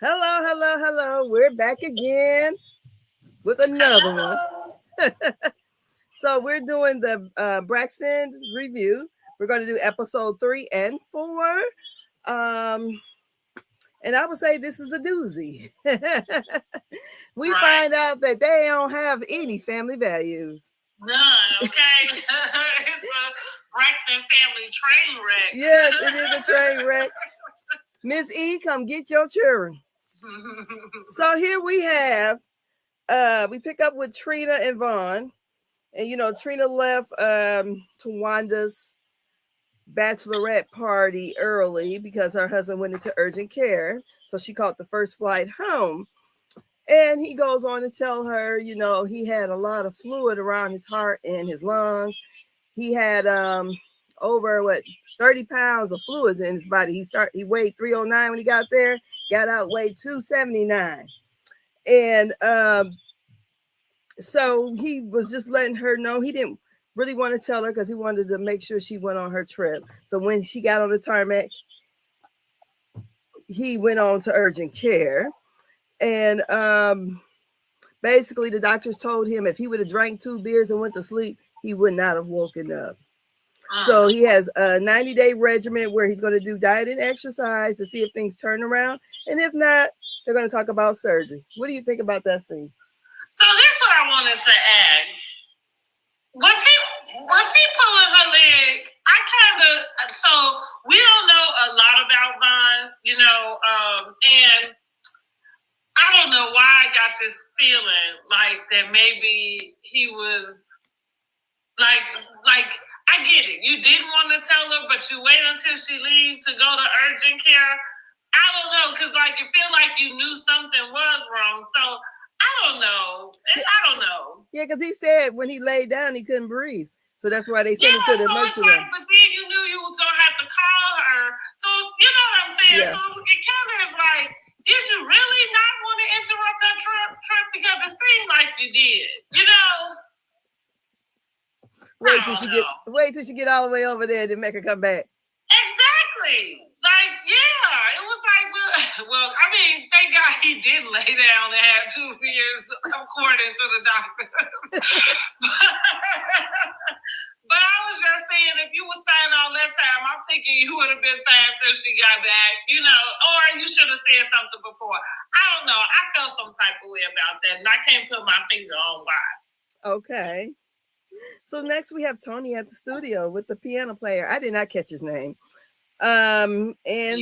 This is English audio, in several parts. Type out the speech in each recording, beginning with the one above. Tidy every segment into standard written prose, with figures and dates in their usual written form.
Hello, hello, hello. We're back again with another one. So we're doing the Braxton review. We're going to do episode 3 and 4. Um, and I would say this is a doozy. We Right. find out that they don't have any family values. None, okay? It's a Braxton family train wreck. Yes, it is a train wreck. Miss E, come get your children. So here we have, we pick up with Trina and Vaughn. And Trina left Tawanda's bachelorette party early because her husband went into urgent care. So she caught the first flight home. And he goes on to tell her, he had a lot of fluid around his heart and his lungs. He had over 30 pounds of fluids in his body. He weighed 309 when he got there, got out weighed 279. And so he was just letting her know he didn't really want to tell her because he wanted to make sure she went on her trip. So when she got on the tarmac, he went on to urgent care. And basically the doctors told him if he would have drank 2 beers and went to sleep, he would not have woken up. So he has a 90-day regimen where he's going to do diet and exercise to see if things turn around. And if not, they're going to talk about surgery. What do you think about that scene? So this is what I wanted to ask. Was he pulling her leg? So we don't know a lot about Vaughn, and I don't know why I got this feeling like that maybe he was like I get it. You didn't want to tell her, but you wait until she leaves to go to urgent care. I don't know, because you feel like you knew something was wrong. So I don't know. Yeah, because he said when he laid down, he couldn't breathe. So that's why they sent him to the emergency room. But then you knew you was going to have to call her. So, you know what I'm saying? Yeah. So it kind of is like, did you really not want to interrupt that trip? Because it seemed like you did, Wait till she get all the way over there to make her come back. Exactly. It was like, well, I mean, thank God he did lay down and have 2 beers, according to the doctor. But I was just saying, if you was fine all that time, I'm thinking you would have been fine till she got back, or you should have said something before. I don't know. I felt some type of way about that, and I can't put my finger on why. Okay. So next we have Tony at the studio with the piano player. I did not catch his name. And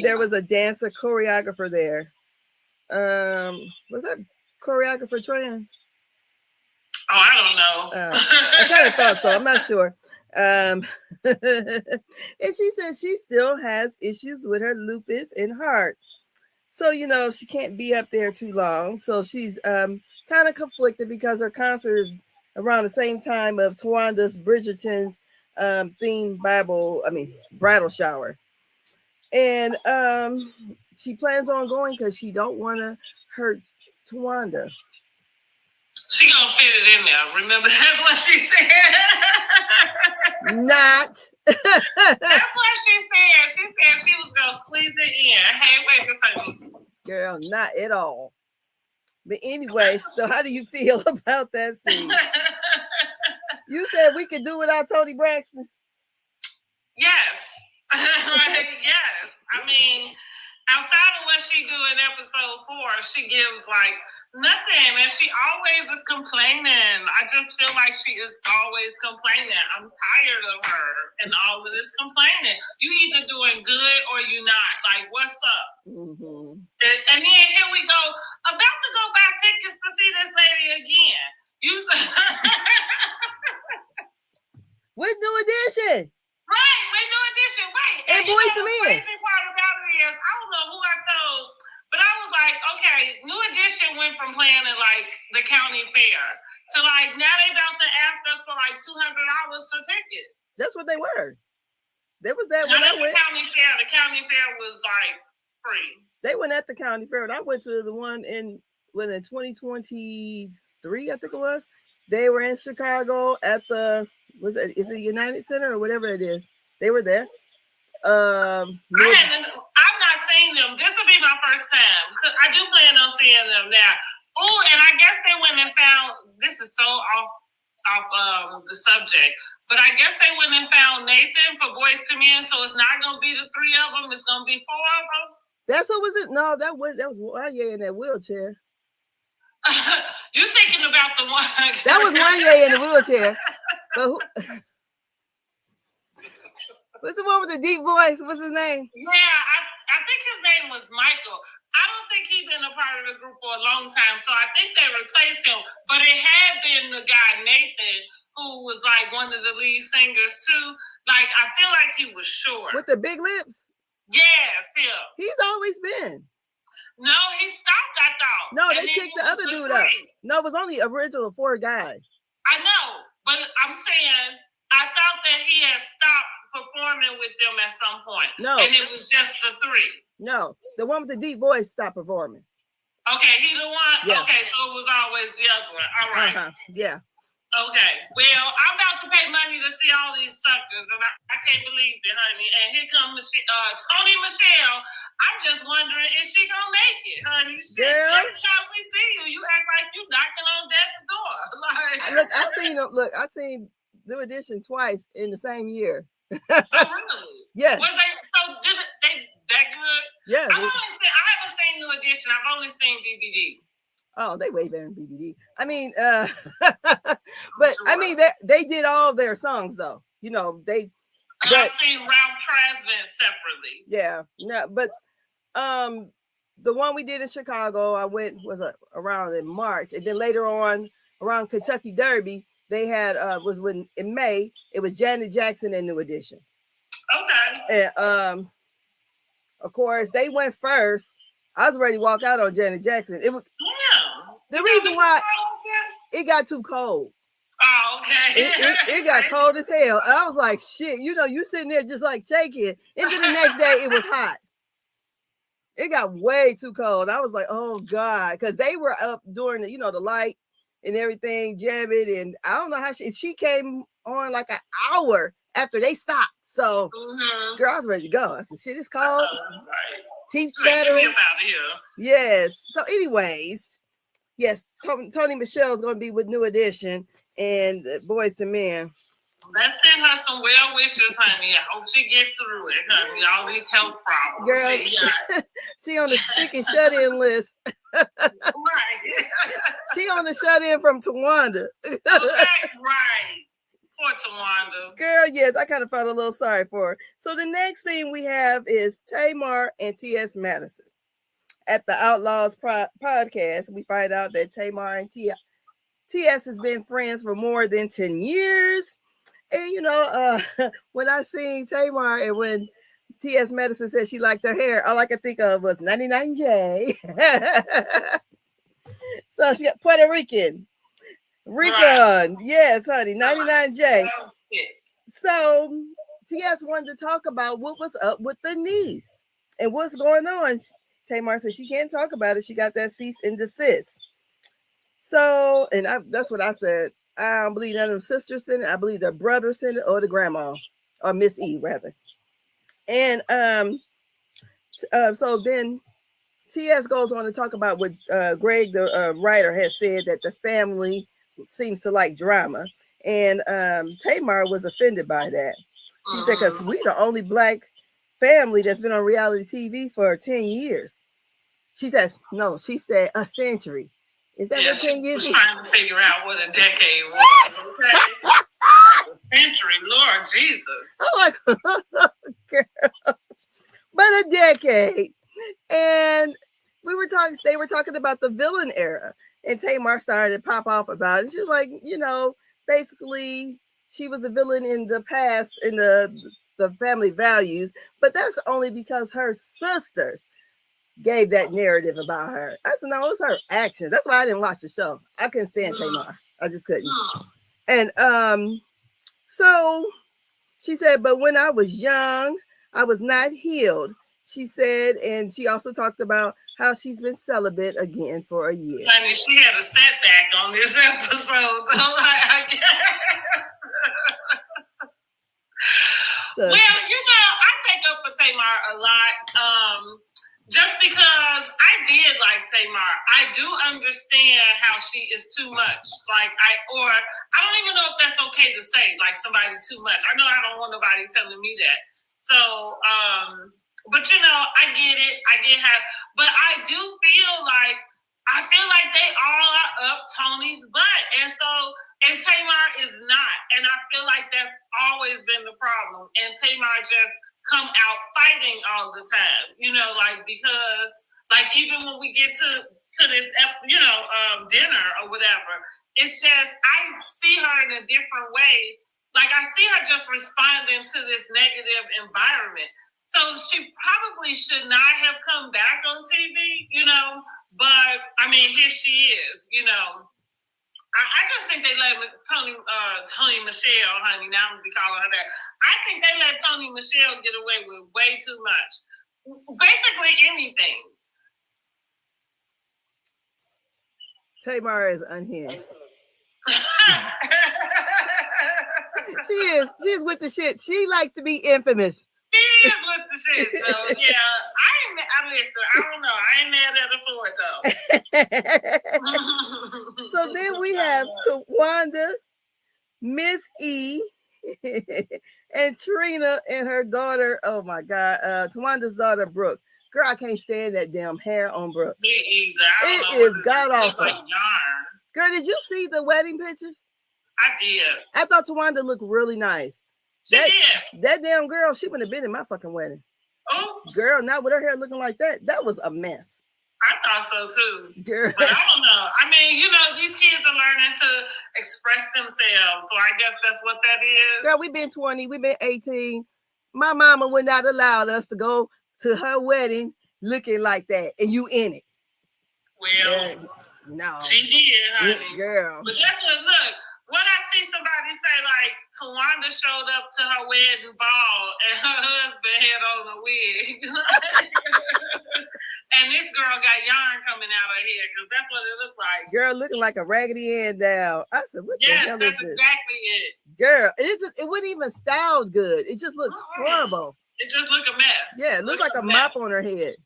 there was a dancer choreographer there. Was that choreographer trans? Oh, I don't know. I kind of thought so. I'm not sure. And she said she still has issues with her lupus and heart. So, she can't be up there too long. So she's kind of conflicted because her concert is around the same time of Tawanda's Bridgerton's themed bridal shower. And she plans on going because she don't want to hurt Tawanda. She gonna fit it in there. Remember, that's what she said. Not. That's what she said. She said she was gonna squeeze it in. Hey, wait a second. Girl, not at all. But anyway, so how do you feel about that scene? You said we could do without Toni Braxton. Yes. Yes. I mean, outside of what she do in episode 4, she gives nothing, and she always is complaining. I just feel like she is always complaining. I'm tired of her and all of this complaining. You either doing good or you not. What's up? Mm-hmm. And then here we go, about to go buy tickets to see this lady again. With New Edition. Right, with New Edition, right. And Boyz II Men. The crazy part about it is, I don't know who I told, but I was like, okay, New Edition went from playing at the county fair to now they about to ask us for $200 for tickets. That's what they were. There was that when I went. The county fair was free. They went at the county fair, and I went to the one in 2023, I think it was. They were in Chicago at is it United Center or whatever it is? They were there. I've not seen them. This will be be my first time. I do plan on seeing them now. Oh, and I guess they went and found, this is so off the subject, but I guess they went and found Nathan for Boys to Men, so it's not going to be the 3 of them, it's going to be 4 of them. That's what was it? No, that was Wanye in that wheelchair. You thinking about the one? That was Wanye in the wheelchair. But what's the one with the deep voice? What's his name? Yeah, I think his name was Michael. I don't think he's been a part of the group for a long time, so I think they replaced him. But it had been the guy, Nathan, who was like one of the lead singers too. Like, I feel like he was short. With the big lips? Yeah, Phil. He's always been. No, he stopped, I thought. No, they kicked the other dude out. No, it was only original 4 guys. I know, but I'm saying, I thought that he had stopped performing with them at some point. No. And it was just the 3. No, the one with the deep voice stopped performing. Okay, he the one? Yeah. Okay, so it was always the other one. All right. Yeah. Okay, well, I'm about to pay money to see all these suckers, and I can't believe it, honey. And here comes Tony Michelle. I'm just wondering, is she gonna make it, honey? Shit, every time we see you, you act like you knocking on death's door. Like, I seen New Edition twice in the same year. Oh, really? Yes. Was they that good? Yeah. I haven't seen New Edition. I've only seen BBD. Oh, they way better than BBD. I mean, but I mean, they did all their songs though. You know, I've seen Ralph Tresvant separately. Yeah, no, but the one we did in Chicago, I went around in March, and then later on around Kentucky Derby, they had in May. It was Janet Jackson and New Edition. Okay. And of course, they went first. I was ready to walk out on Janet Jackson. It was the reason why it got too cold. Oh, okay. It got cold as hell. I was like, shit, you know, you sitting there just like shaking. And then the next day it was hot. It got way too cold. I was like, oh God, because they were up during the light and everything, jamming. And I don't know how she came on like an hour after they stopped. So, girl, I was ready to go. I said, shit, it's cold. Right. Teeth chattering. Out of here. Yes. So, anyways, yes, Tony Michelle's going to be with New Edition and Boys to Men. Let's send her some well wishes, honey. I hope she gets through it, honey. All these health problems. Girl, she on the stick and shut-in list. Right. She on the shut-in from Tawanda. Okay, right. Poor Tawanda. Girl, yes, I kind of felt a little sorry for her. So the next thing we have is Tamar and T.S. Madison. At the Outlaws podcast, we find out that Tamar and T.S. has been friends for more than 10 years. And, when I seen Tamar and when T.S. Madison said she liked her hair, all I could think of was 99J. So she got Puerto Rican. Right. Yes, honey, 99J. So T.S. wanted to talk about what was up with the niece and what's going on. Tamar said she can't talk about it. She got that cease and desist. So, and that's what I said. I don't believe none of the sisters sent it. I believe their brother sent it or the grandma or Miss E rather. And so then T.S. goes on to talk about what Greg, the writer, has said, that the family seems to like drama. And Tamar was offended by that. She said, because we the only black family that's been on reality TV for 10 years. She said, no, she said a century. Is that what 10 years? She was trying to figure out what a decade was. Okay? A century, Lord Jesus. I'm like, girl, but a decade. And they were talking about the villain era. And Tamar started to pop off about it. She's like, basically she was a villain in the past in the family values, but that's only because her sisters gave that narrative about her. I said, no, it was her actions. That's why I didn't watch the show. I couldn't stand Tamar. I just couldn't. And so she said, but when I was young, I was not healed. She said, and she also talked about how she's been celibate again for a year. Honey, she had a setback on this episode. So, well, I take up for Tamar a lot. just because I did like Tamar, I do understand how she is too much. Like I don't even know if that's okay to say, like somebody too much. I know I don't want nobody telling me that. So, but you know, I get it. I get how, but I do feel like they all are up Tony's butt, and Tamar is not, and I feel like that's always been the problem. And Tamar just come out fighting all the time, you know, like because like even when we get to this, you know, dinner or whatever, it's just I see her in a different way. Like I see her just responding to this negative environment. So she probably should not have come back on TV, you know. But I mean, here she is, you know. I just think they let Tony Michelle, honey. Now I'm gonna be calling her that. I think they let Tony Michelle get away with way too much. Basically anything. Tamar is unhinged. She is with the shit. She likes to be infamous. She is with the shit. So yeah, I listen. I don't know. I ain't mad at her for it though. So then we have Tawanda, Miss E, and Trina and her daughter. Oh my God, Tawanda's daughter Brooke. Girl, I can't stand that damn hair on Brooke. Me either. It is god awful. Like yarn. Girl, did you see the wedding pictures? I did. I thought Tawanda looked really nice. She did. That damn girl, she wouldn't have been in my fucking wedding. Oh, girl, not with her hair looking like that. That was a mess. I thought so too. Girl. But I don't know. I mean, you know, these kids are learning to express themselves. So I guess that's what that is. Girl, we've been 20, we've been 18. My mama would not allow us to go to her wedding looking like that. And you in it. Well, no. She did, honey. Girl. But that's what, look, when I see somebody say, like, Tawanda showed up to her wedding ball and her husband had on a wig. And this girl got yarn coming out of here because that's what it looked like. Girl looking like a Raggedy Ann doll. I said, what the hell is this? That's exactly it. Girl, it wouldn't even style good. It just looks horrible. It just looked a mess. Yeah, it looks like a mop on her head.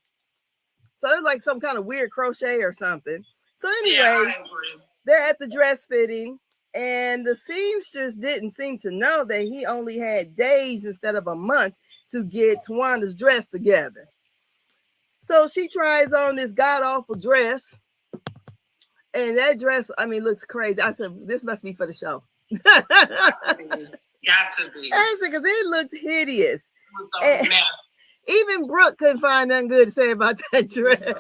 So it's like some kind of weird crochet or something. So anyways, they're at the dress fitting. And the seamstress didn't seem to know that he only had days instead of a month to get Tawanda's dress together. So she tries on this god-awful dress. And that dress, I mean, looks crazy. I said, this must be for the show. Got to be. I said, because it looked hideous. Even Brooke couldn't find nothing good to say about that dress. Take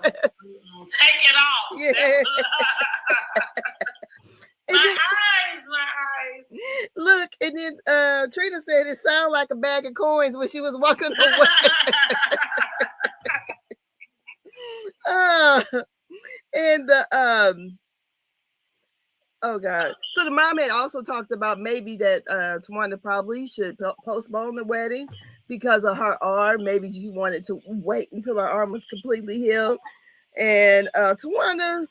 it off. Yeah. My eyes. Look, and then Trina said it sounded like a bag of coins when she was walking away. And oh God. So the mom had also talked about maybe that Tawanda probably should postpone the wedding because of her arm. Maybe she wanted to wait until her arm was completely healed. And Tawanda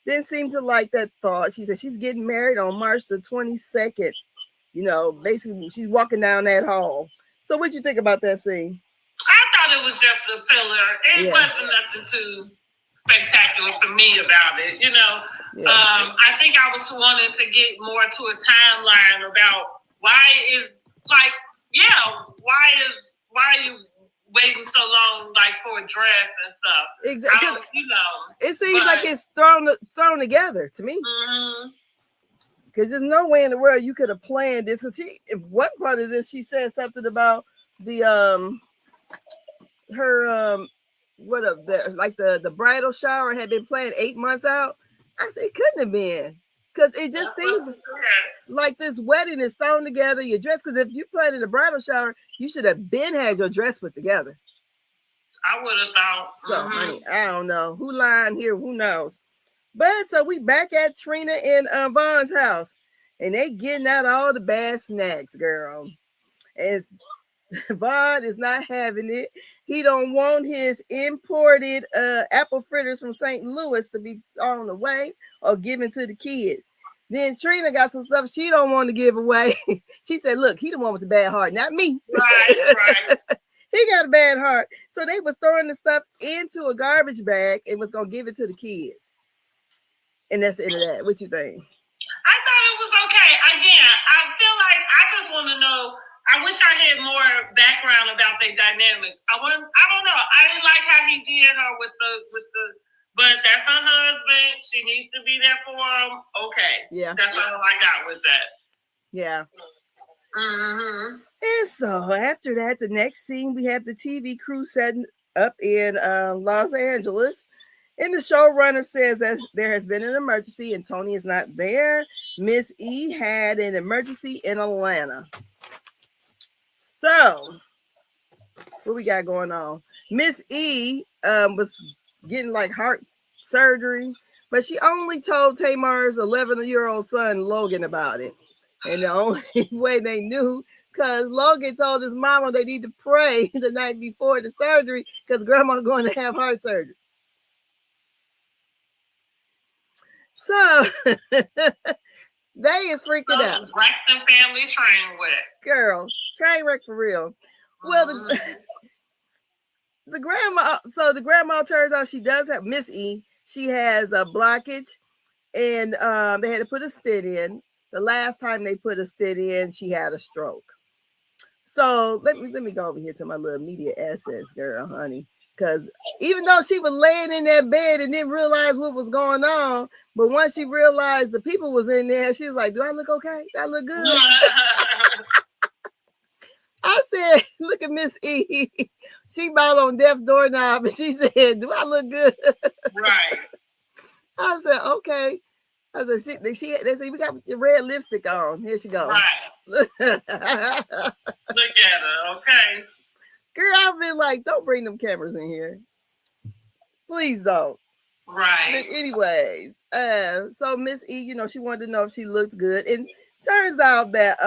didn't seem to like that thought. She said she's getting married on March the 22nd. You know, basically she's walking down that hall. So what do you think about that scene? I thought it was just a filler. It wasn't nothing too spectacular for me about it. You know, I think I was wanting to get more to a timeline about why are you waiting so long, like for a dress and stuff? Exactly. You know, it seems like it's thrown together to me. Because there's no way in the world you could have planned this. Because one part of this, she said something about the the bridal shower had been planned 8 months out. I said it couldn't have been. Because it just seems like this wedding is thrown together, your dress. Because if you planned a bridal shower, you should have been had your dress put together. I would have thought. So, honey, I don't know. Who lying here? Who knows? But so we back at Trina and Vaughn's house. And they getting out all the bad snacks, girl. And Vaughn is not having it. He don't want his imported apple fritters from St. Louis to be on the way or given to the kids. Then Trina got some stuff she don't want to give away. She said, look, he the one with the bad heart, not me. Right. He got a bad heart. So they was throwing the stuff into a garbage bag and was gonna give it to the kids. And that's the end of that. What you think? I thought it was okay. Again, I feel like I just want to know. I wish I had more background about their dynamics. I don't know. I didn't like how he did her with the. But that's her husband. She needs to be there for him. Okay. Yeah. That's all I got with that. Yeah. Mm-hmm. And so after that, the next scene we have the TV crew setting up in Los Angeles. And the showrunner says that there has been an emergency and Tony is not there. Miss E had an emergency in Atlanta. So, what we got going on? Miss E was getting like heart surgery, but she only told Tamar's 11-year-old son, Logan, about it. And the only way they knew, because Logan told his mama they need to pray the night before the surgery because grandma's going to have heart surgery. So they is freaking out. Braxton family train wreck. Girl, train wreck for real. Well, the grandma, so the grandma turns out she does have Miss E. She has a blockage, and they had to put a stent in. The last time they put a stent in, she had a stroke. So let me go over here to my little media assets, girl, honey. Because even though she was laying in that bed and didn't realize what was going on, but once she realized the people was in there, she was like, do I look okay? Do I look good? I said, look at Miss E. She bought on deaf doorknob and she said, do I look good? Right. I said, okay. I said, they said, we got your red lipstick on. Here she goes. Right. Look at her, okay. Girl, I've been like, don't bring them cameras in here. Please don't. Right. But anyways, so Miss E, she wanted to know if she looked good. And turns out that,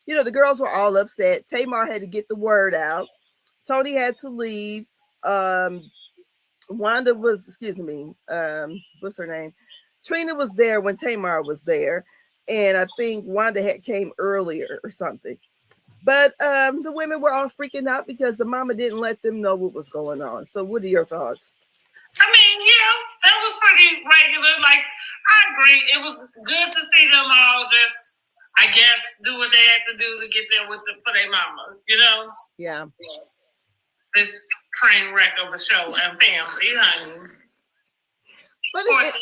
the girls were all upset. Tamar had to get the word out. Tony had to leave. Wanda was, what's her name? Trina was there when Tamar was there. And I think Wanda had came earlier or something. But the women were all freaking out because the mama didn't let them know what was going on. So what are your thoughts? I mean, that was pretty regular. Like, I agree. It was good to see them all just, I guess, do what they had to do to get there for their mama, Yeah. This train wreck of a show and family, honey. But I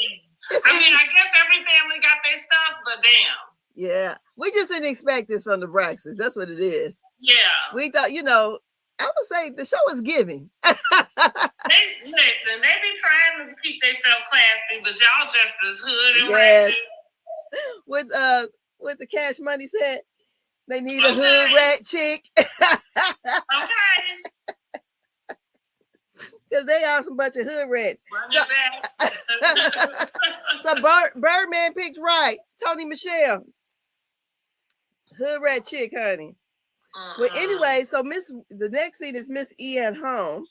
guess every family got their stuff, but damn. Yeah. We just didn't expect this from the Braxtons. That's what it is. Yeah. We thought, I would say the show is giving. They be trying to keep themselves classy, but y'all just as hood and ratchet. With the Cash Money set, they need a hood rat chick. Okay. Because they are some bunch of hood rats. So Birdman picked right. Tony Michelle. Hood rat chick, honey. Well, anyway, so the next scene is Miss E at home,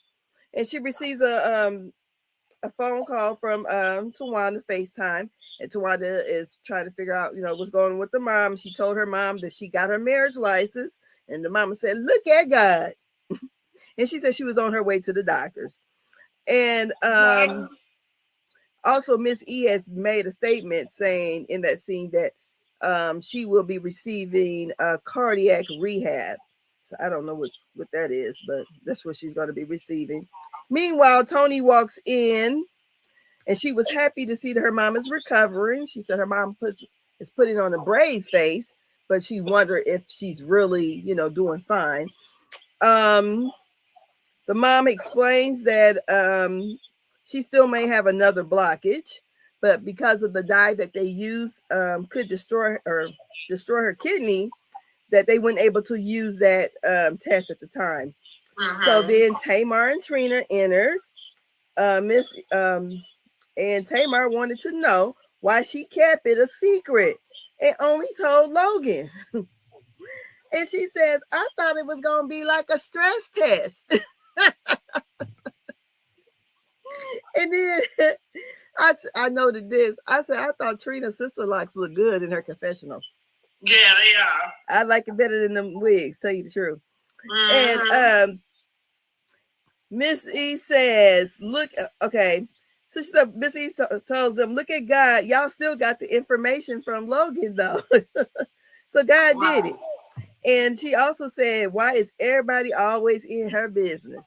and she receives a phone call from Tawanda FaceTime, and Tawanda is trying to figure out, what's going on with the mom. She told her mom that she got her marriage license, and the mama said, "Look at God," and she said she was on her way to the doctors, and also Miss E has made a statement saying in that scene that she will be receiving cardiac rehab. So I don't know what that is, but that's what she's going to be receiving. Meanwhile, Tony walks in, and she was happy to see that her mom is recovering. She said her mom is putting on a brave face, but she wondered if she's really, doing fine. The mom explains that she still may have another blockage, but because of the dye that they used could destroy her kidney, that they weren't able to use that test at the time. So then Tamar and Trina enters. And Tamar wanted to know why she kept it a secret and only told Logan. And she says, I thought it was going to be like a stress test. And then I noted this. I said, I thought Trina's sister locks look good in her confessional. Yeah, they are. I like it better than them wigs, tell you the truth. And Miss E says, look, okay. So she said, Miss E tells them, look at God. Y'all still got the information from Logan, though. So God did it. And she also said, why is everybody always in her business?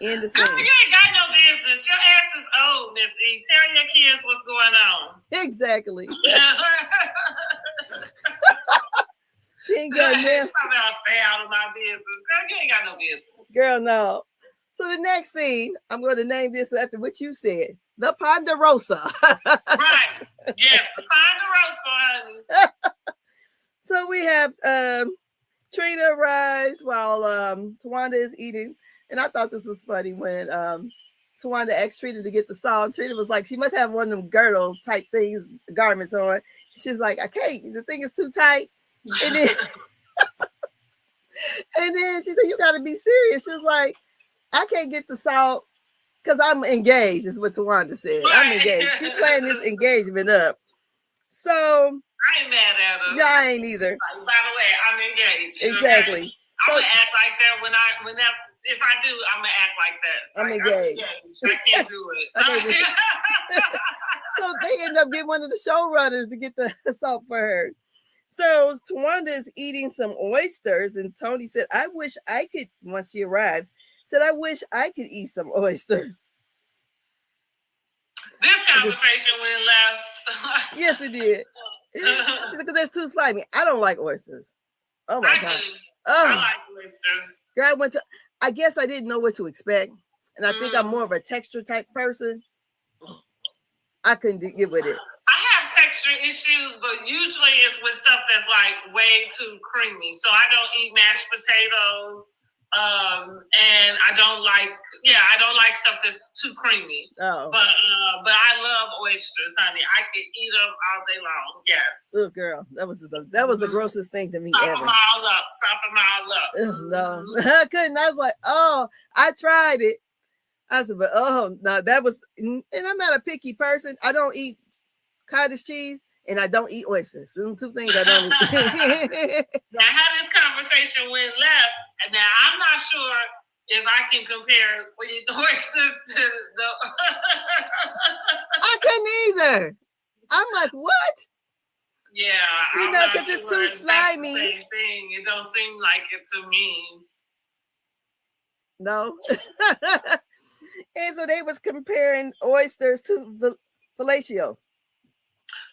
In the Girl, you ain't got no business. Your ass is old, Miss E. Tell your kids what's going on. Exactly. She ain't got no. Stay out of my business. Girl, you ain't got no business. Girl, no. So the next scene, I'm going to name this after what you said. The Ponderosa. Right. Yes, the Ponderosa, honey. So we have Trina arrives while Tawanda is eating. And I thought this was funny when Tawanda asked Trina to get the salt. Trina was like, she must have one of them girdle type things, garments on. She's like, I can't. The thing is too tight. And then, and then she said, you got to be serious. She's like, I can't get the salt because I'm engaged, is what Tawanda said. Right. I'm engaged. She's playing this engagement up. So I ain't mad at her. Yeah, I ain't either. By the way, I'm engaged. Exactly. Okay? I'm gonna act like that if I do, I'm gonna act like that. I'm engaged. I can't do it. So they end up getting one of the showrunners to get the salt for her. So Tawanda is eating some oysters, and Tony said, I wish I could, once she arrived, said, I wish I could eat some oysters. This conversation went left. Yes, it did. She said, because they're too slimy. I don't like oysters. Oh my God. I like oysters. Girl, I guess I didn't know what to expect. And I think I'm more of a texture type person. I couldn't get with it. I have texture issues, but usually it's with stuff that's like way too creamy. So I don't eat mashed potatoes. And I don't like stuff that's too creamy. Oh. But I love oysters, honey. I could eat them all day long. Yes. Oh, girl, that was the grossest thing to me ever. Stop them all up. No, I couldn't. I was like, oh, I tried it. I said, but no, that was, and I'm not a picky person. I don't eat cottage cheese, and I don't eat oysters. Those are two things I don't eat. Now, how this conversation went left, and now I'm not sure if I can compare oysters to the. I couldn't either. I'm like, what? Yeah, because it's too slimy. Same thing. It don't seem like it to me. No. And so they was comparing oysters to fellatio.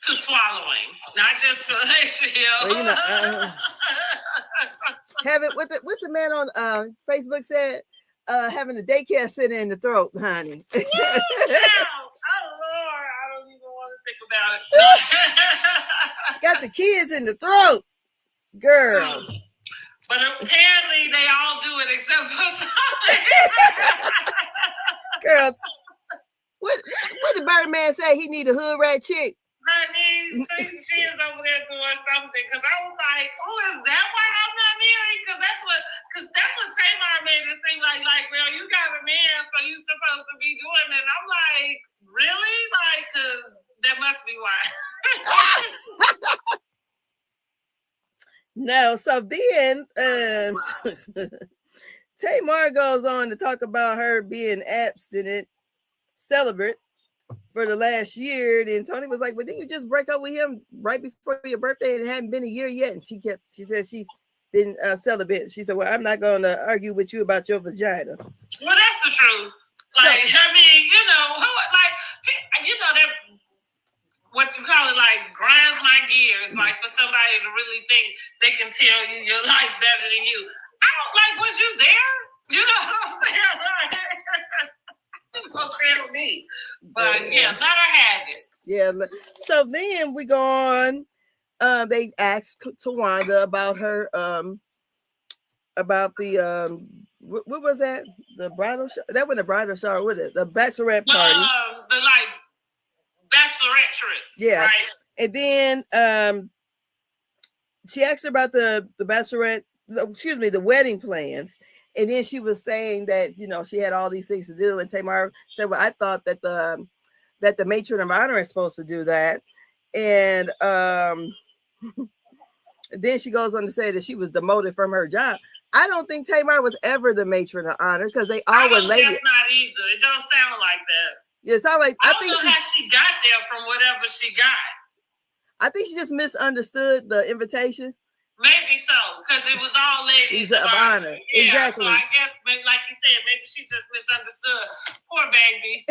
To swallowing, not just fellatio. Well, what's the man on Facebook said? Having a daycare center in the throat, honey. Oh Lord, I don't even want to think about it. Got the kids in the throat, girl. But apparently they all do it except for Tony. Girl, what did Birdman say? He need a hood rat chick. Honey, she is over there doing something. Because I was like, oh, is that why I'm not married? Because that's what Tamar made it seem like, well, you got a man, so you supposed to be doing it. And I'm like, really? Like, because that must be why. No, so then Tamar goes on to talk about her being abstinent, celibate for the last year. Then Tony was like, but didn't you just break up with him right before your birthday and it hadn't been a year yet? And she said she's been celibate. She said, well, I'm not going to argue with you about your vagina. Well, that's the truth. Like, I mean, that what you call it, like, grinds my gears. Like, for somebody to really think they can tell you your life better than you. I don't like, was you there? You know what I'm saying? Like, don't tell me. But yeah, let her have it. Yeah. So then we go on. They asked Tawanda about her, about the what was that? The bridal shower? That wasn't a bridal shower, was it? The bachelorette party. The like bachelorette trip. Yeah. Right? And then she asked her about the bachelorette, the wedding plans. And then she was saying that, she had all these things to do. And Tamar said, well, I thought that the matron of honor is supposed to do that. And then she goes on to say that she was demoted from her job. I don't think Tamar was ever the matron of honor because they all I were don't ladies. guess not either. It don't sound like that. Yeah, it sounds like I don't know how she got there from whatever she got. I think she just misunderstood the invitation. Maybe so, because it was all ladies of honor. Yeah, exactly. So I guess, like you said, maybe she just misunderstood. Poor baby.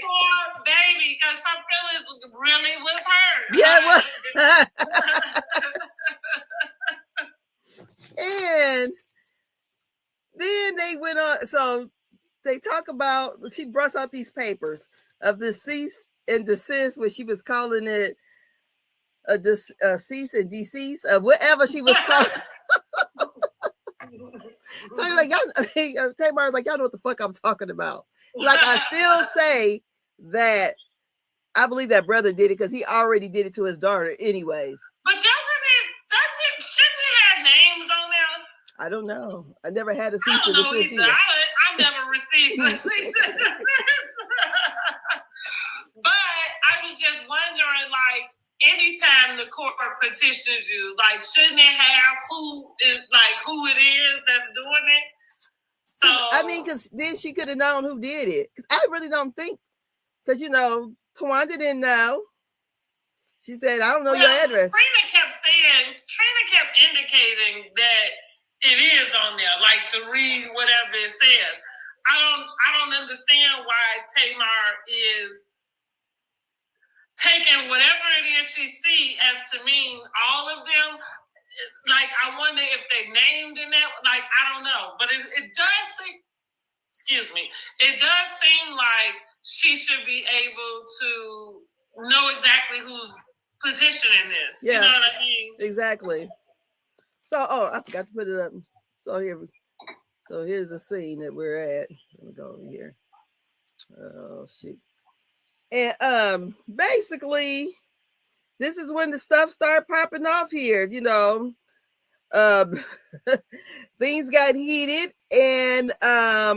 Poor baby, because her feelings really was hurt. Yeah, and then they went on. So they talk about, she brought out these papers of the cease and desist, where she was calling it a cease and desist, whatever she was calling. So you're like, Tamar was like, y'all know what the fuck I'm talking about. Like, I still say that I believe that brother did it because he already did it to his daughter anyways. But shouldn't it have names on there? I don't know. I never had a cease I don't know either. I never received a cease and desist. But I was just wondering, like, anytime the court petitions you, like, shouldn't it have who it is that's doing it? So I mean, because then she could have known who did it. I really don't think, because Tawanda didn't know. She said, I don't know your address. Trina kept indicating that it is on there, like to read whatever it says. I don't understand why Tamar is taking whatever it is she sees as to mean all of them. Like, I wonder if they named in that. Like, I don't know, but it does seem. Excuse me. It does seem like she should be able to know exactly who's petitioning this. Yeah, you know what I mean? Exactly. So, I forgot to put it up. So here's the scene that we're at. Let me go over here. Oh shit. And basically, this is when the stuff started popping off here. Things got heated, and I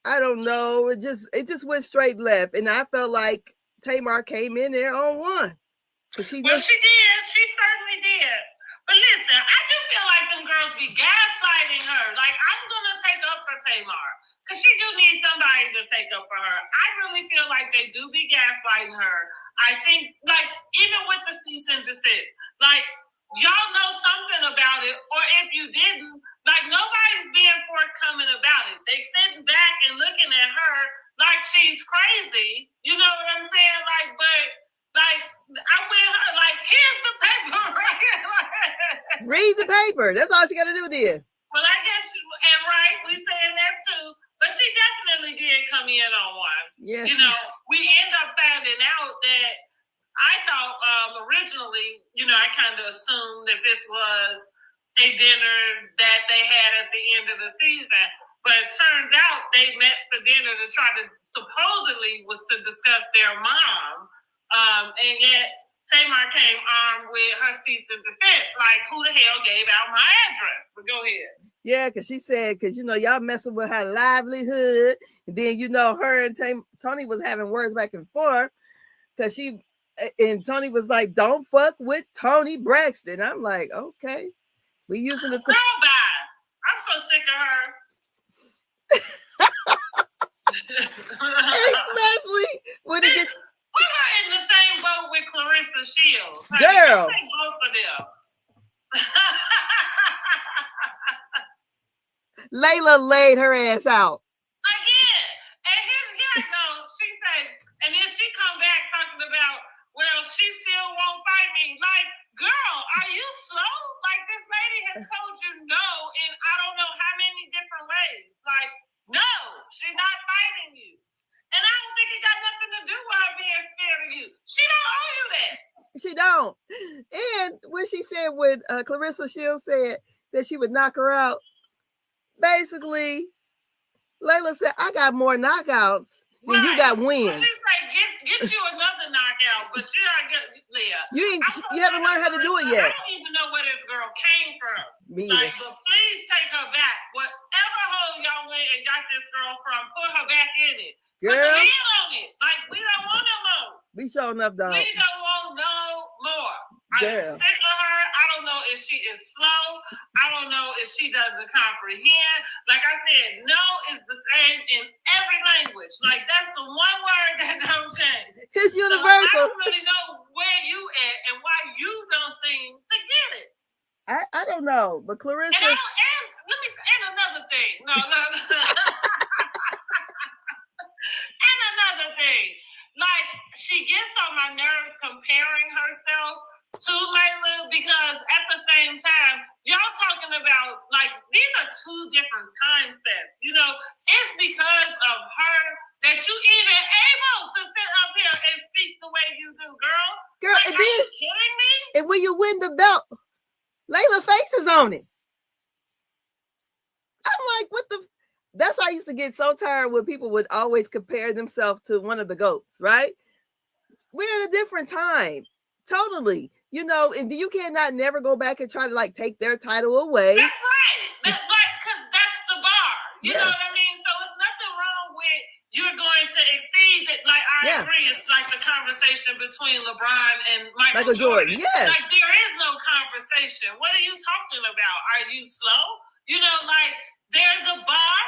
don't know. It just went straight left, and I felt like Tamar came in there on one. She did. She certainly did. But listen, I do feel like them girls be gaslighting her. Like, I'm gonna take up for Tamar because she do need somebody to take up for her. I really feel like they do be gaslighting her. I think, like, even with the cease and desist, like, y'all know something about it, or if you didn't, like, nobody's being forthcoming about it. They sitting back and looking at her like she's crazy. You know what I'm saying? Like, but like, I'm with her. Like, here's the paper. Read the paper. That's all she got to do then. Well, I guess we saying that too. But she definitely did come in on one. Yeah. We end up finding out that I thought originally, I kind of assumed that this was a dinner that they had at the end of the season. But it turns out they met for dinner to try to supposedly was to discuss their mom. And yet Tamar came armed with her cease and desist. Like, who the hell gave out my address? But go ahead. Yeah, because she said, y'all messing with her livelihood. And then, her and Tony was having words back and forth. Because and Tony was like, don't fuck with Tony Braxton. I'm like, okay. We using the... Girl, bye. I'm so sick of her. Especially when it gets... Put her in the same boat with Clarissa Shields. Girl. Take both of them. Layla laid her ass out. Again. And here I go. She said, and then she come back talking about, well, she still won't fight me. Like, girl, are you slow? Like, this lady has told you no in I don't know how many different ways. Like, no, she's not fighting you. And I don't think it got nothing to do with her being scared of you. She don't owe you that. She don't. And when she said, when Clarissa Shields said that she would knock her out, basically, Layla said, I got more knockouts than you got wins. Well, she's like, get you another knockout, but you gotta get Leah. You haven't learned how to do it yet. I don't even know where this girl came from. Me like, but please take her back. Whatever hole y'all went and got this girl from, put her back in it. Girl, put the lid on it. Like, we don't want no more. We sure enough don't. We don't want no more. I I'm sick of her. I don't know if she is slow. I don't know if she doesn't comprehend. Like I said, no is the same in every language. Like that's the one word that don't change. It's universal. So I don't really know where you at and why you don't seem to get it. I don't know, but Clarissa. And let me and another thing. No. And another thing. Like, she gets on my nerves comparing herself to Layla because at the same time, y'all talking about, like, these are two different time sets. You know, it's because of her that you even able to sit up here and speak the way you do, girl. Girl, like, and are then, you kidding me? And when you win the belt, Layla's face is on it. I'm like, what the... That's why I used to get so tired when people would always compare themselves to one of the GOATs, right? We're in a different time. Totally. You know, and you cannot never go back and try to like take their title away. That's right. Because that's the bar. You know what I mean? So it's nothing wrong with you're going to exceed it. Like, I agree. It's like the conversation between LeBron and Michael Jordan. Yes. Like, there is no conversation. What are you talking about? Are you slow? You know, like, there's a bar.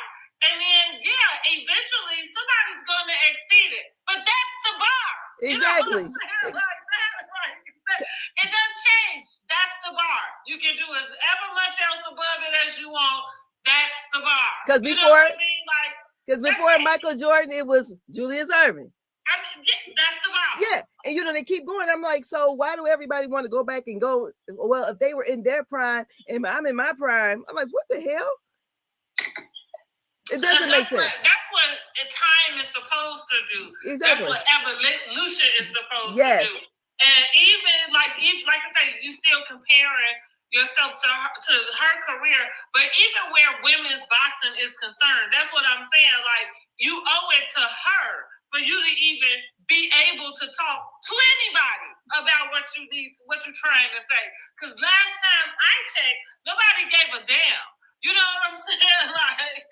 And then, eventually somebody's going to exceed it. But that's the bar. Exactly. You know it doesn't change. That's the bar. You can do ever much else above it as you want. That's the bar. Because before, before Michael Jordan, it was Julius Erving. I mean, that's the bar. Yeah. And, you know, they keep going. I'm like, so why do everybody want to go back and go? Well, if they were in their prime and I'm in my prime, I'm like, what the hell? It doesn't make sense. That's what time is supposed to do. Exactly. That's what evolution is supposed to do. And even like I say, you still comparing yourself to her career, but even where women's boxing is concerned, that's what I'm saying. Like, you owe it to her for you to even be able to talk to anybody about what you're trying to say. Because last time I checked, nobody gave a damn. You know what I'm saying? Like,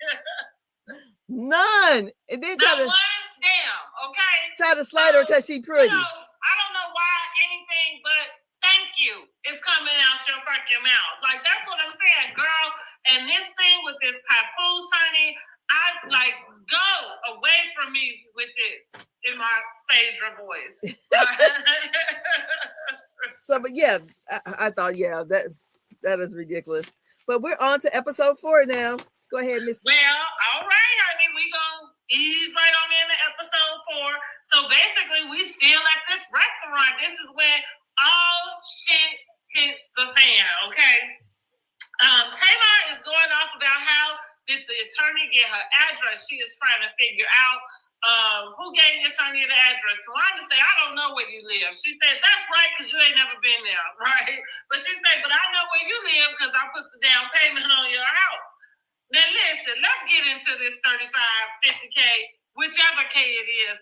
none. And then try to okay. Try to slide her because she pretty. You know, I don't know why anything but thank you is coming out your fucking mouth. Like, that's what I'm saying, girl. And this thing with this papoose, honey, I like go away from me with this in my favorite voice. So, but I thought, that is ridiculous. But we're on to episode 4 now. Go ahead, Miss. Well, all right, honey. We gonna ease right on into episode 4. So basically, we still at this restaurant. This is when all shit hits the fan. Okay. Tamar is going off about how did the attorney get her address. She is trying to figure out who gave the attorney the address. So I just say, I don't know where you live. She said, that's right, because you ain't never been there, right? But she said, but I know where you live because I put the down payment on your house. Now listen, let's get into this 35, 50K, whichever K it is.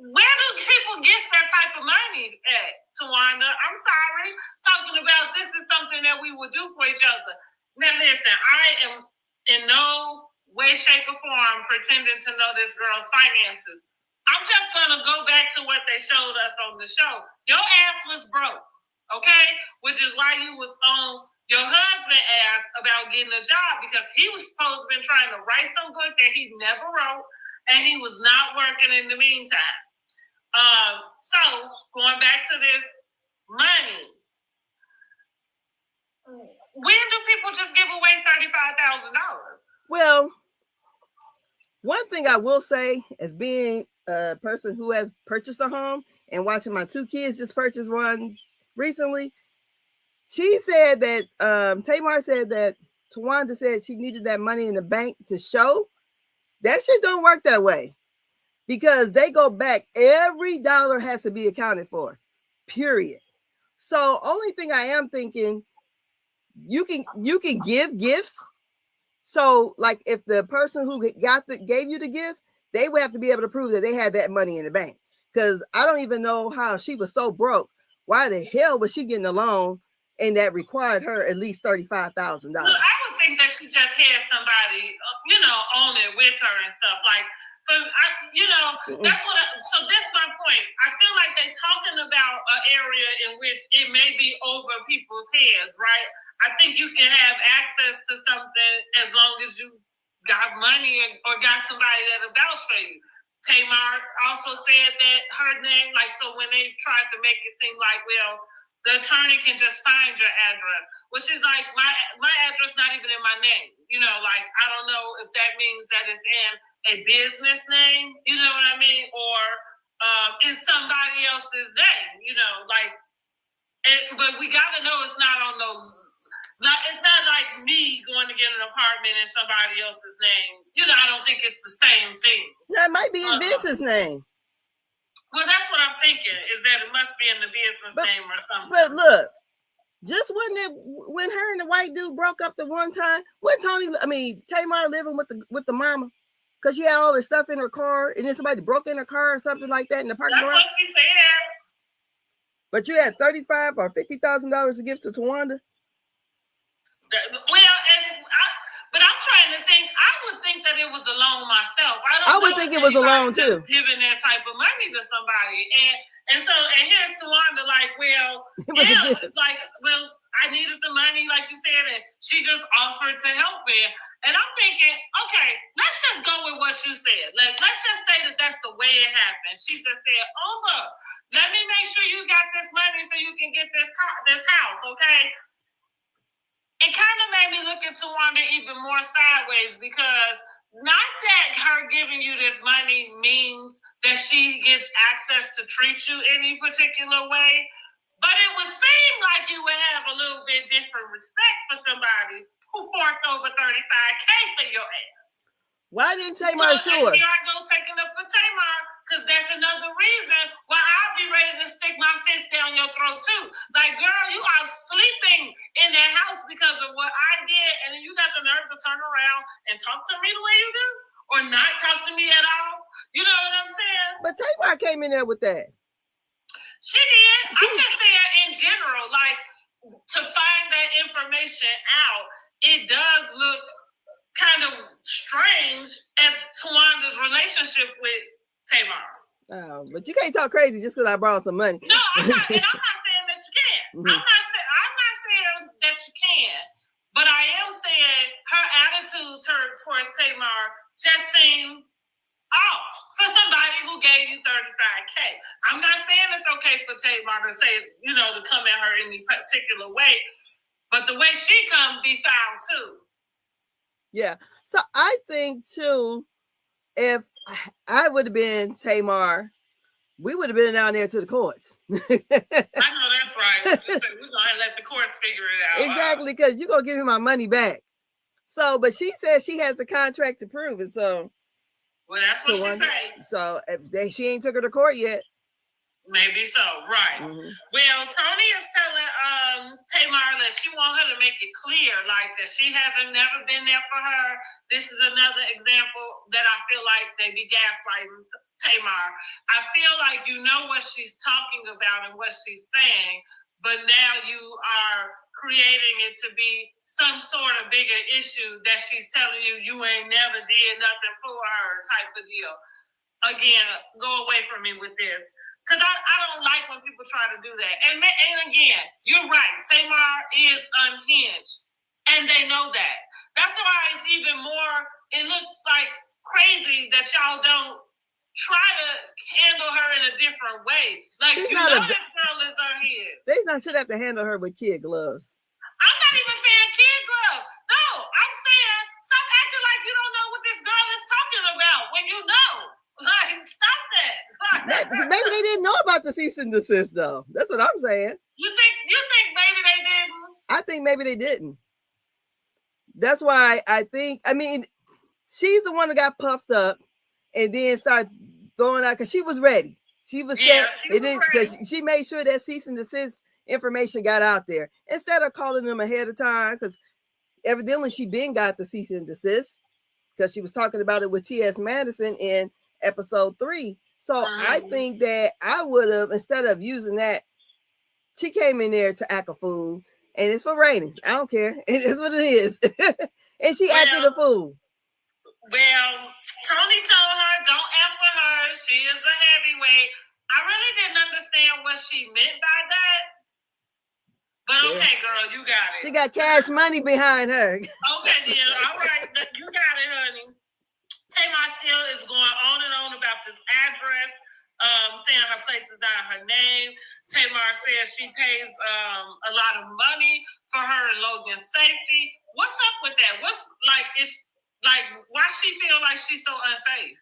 Where do people get that type of money at, Tawanda? I'm sorry. Talking about this is something that we would do for each other. Now listen, I am in no way, shape, or form pretending to know this girl's finances. I'm just gonna go back to what they showed us on the show. Your ass was broke, okay? Which is why you was on your husband ass about getting a job, because he was supposed to been trying to write some book that he never wrote, and he was not working in the meantime. So going back to this money, when do people just give away $35,000? Well, one thing I will say, as being a person who has purchased a home and watching my 2 kids just purchase one recently, she said that Tamar said that Tawanda said she needed that money in the bank to show. That shit don't work that way, because they go back. Every dollar has to be accounted for, period. So only thing I am thinking, you can give gifts. So like if the person who gave you the gift, they would have to be able to prove that they had that money in the bank. Because I don't even know how she was so broke. Why the hell was she getting a loan and that required her at least $35,000? Look, I would think that she just had somebody, on it with her and stuff. Like, So that's what. So that's my point. I feel like they're talking about an area in which it may be over people's heads, right? I think you can have access to something as long as you got money or got somebody that'll vouch for you. Tamar also said that her name, like, so when they tried to make it seem like, well, the attorney can just find your address, which is like my address not even in my name. Like, I don't know if that means that it's in a business name, you know what I mean, or in somebody else's name, but we got to know it's not on those. It's not like me going to get an apartment in somebody else's name. I don't think it's the same thing. That might be in business name. Well, that's what I'm thinking, is that it must be in the business name or something. But look, just wasn't it when her and the white dude broke up the one time? Tamar living with the mama? Because she had all her stuff in her car, and then somebody broke in her car or something like that in the parking lot. That's what she said. But you had $35,000 or $50,000 to give to Tawanda? But I'm trying to think. I would think that it was a loan myself. I would think it was a loan too. Giving that type of money to somebody, and here's Tawanda like, well, I needed the money, like you said, and she just offered to help me. And I'm thinking, okay, let's just go with what you said. Let's just say that that's the way it happened. She just said, oh look, let me make sure you got this money so you can get this house, okay? It kind of made me look at Tawanda even more sideways, because not that her giving you this money means that she gets access to treat you any particular way, but it would seem like you would have a little bit different respect for somebody who forked over $35K for your ass. Why didn't Tamar sue her? Here I go taking up for Tamar, because that's another reason why I'll be ready to stick my fist down your throat too. Like, girl, you are sleeping in that house because of what I did, and then you got the nerve to turn around and talk to me the way you do, or not talk to me at all. You know what I'm saying? But Tamar came in there with that. She did. I'm just saying in general, like, to find that information out, it does look kind of strange at Tawanda's relationship with Tamar. Oh, but you can't talk crazy just because I borrowed some money. No, I'm not saying that you can't. Mm-hmm. I'm not saying that you can, but I am saying her attitude towards Tamar just seemed off for somebody who gave you $35K. I'm not saying it's okay for Tamar to say, to come at her any particular way, but the way she comes be found too. Yeah. So I think too, if I would have been Tamar, we would have been down there to the courts. I know that's right. We're going to let the courts figure it out. Exactly, because you're going to give me my money back. So, but she says she has the contract to prove it. So, well, that's what she said. So, she ain't took her to court yet. Maybe so, right. Mm-hmm. Well, Tony is telling Tamar that she wants her to make it clear, like, that she hasn't never been there for her. This is another example that I feel like they be gaslighting Tamar. I feel like you know what she's talking about and what she's saying, but now you are creating it to be some sort of bigger issue that she's telling you ain't never did nothing for her type of deal. Again, go away from me with this. Because I don't like when people try to do that. And again, you're right. Tamar is unhinged. And they know that. That's why it's even more, it looks like crazy that y'all don't try to handle her in a different way. Like, this girl is unhinged. They should have to handle her with kid gloves. I'm not even saying kid gloves. No, I'm saying stop acting like you don't know what this girl is talking about when you know. Like, stop that. Maybe they didn't know about the cease and desist, though. That's what I'm saying. You think maybe they didn't? I think maybe they didn't. That's why she's the one that got puffed up and then started throwing out, because she was ready. She was set. Because she made sure that cease and desist information got out there instead of calling them ahead of time, because evidently she been got the cease and desist, because she was talking about it with T.S. Madison in episode 3. So I think that I would have, instead of using that, she came in there to act a fool, and it's for ratings. I don't care. It is what it is. And she acted a fool. Well, Tony told her, don't F with her. She is a heavyweight. I really didn't understand what she meant by that. But okay, girl, you got it. She got cash money behind her. Okay, dear. All right. You got it, honey. Tamar still is going on and on about this address, saying her place is not her name. Tamar says she pays a lot of money for her and Logan's safety. What's up with that? What's like, it's like, why she feel like she's so unsafe?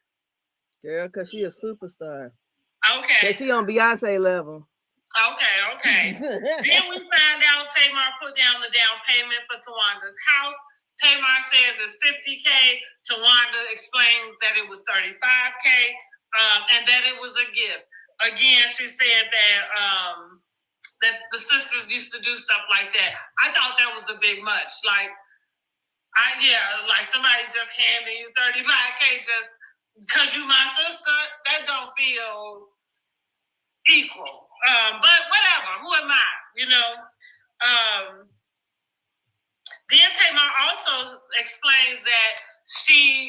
Girl, because she a superstar. Okay. She on Beyonce level. Okay. Then we find out Tamar put down the down payment for Tawanda's house. Tamar says it's $50K. Tawanda explains that it was $35K, and that it was a gift. Again, she said that that the sisters used to do stuff like that. I thought that was a bit much. Like somebody just handing you $35K just because you my sister. That don't feel equal. But whatever. Who am I? You know. Then Tamar also explains that she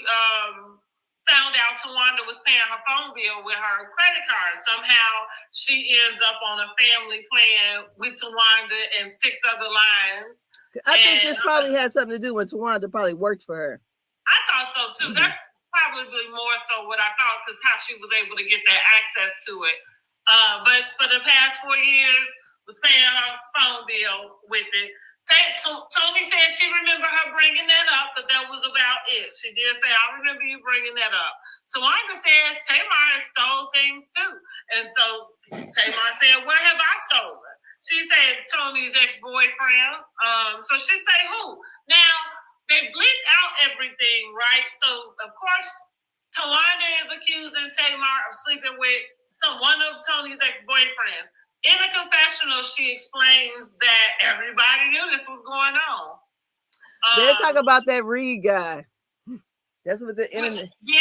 found out Tawanda was paying her phone bill with her credit card. Somehow she ends up on a family plan with Tawanda and 6 other lines. I think this probably had something to do when Tawanda probably worked for her. I thought so too. Mm-hmm. That's probably more so what I thought, because how she was able to get that access to it. But for the past 4 years, was paying her phone bill with it. Tony said she remembered her bringing that up, but that was about it. She did say, I remember you bringing that up. Tawanda says Tamar stole things too. And so Tamar said, where have I stolen? She said Tony's ex-boyfriend. So she said who? Now, they bleeped out everything, right? So, of course, Tawanda is accusing Tamar of sleeping with one of Tony's ex-boyfriends. In a confessional, she explains that everybody knew this was going on. They're talking about that Reed guy. That's what the internet. Yeah.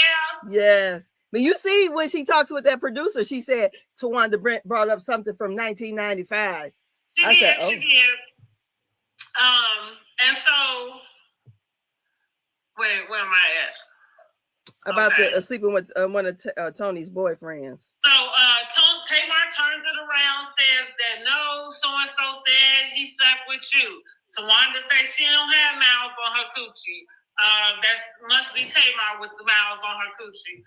Yes. But you see, when she talks with that producer, she said Tawanda brought up something from 1995. She did. And so, where am I at? About the sleeping with one of Tony's boyfriends. So Tamar turns it around, says that no, so-and-so said he slept with you. Tawanda says she don't have mouths on her coochie. That must be Tamar with the mouths on her coochie.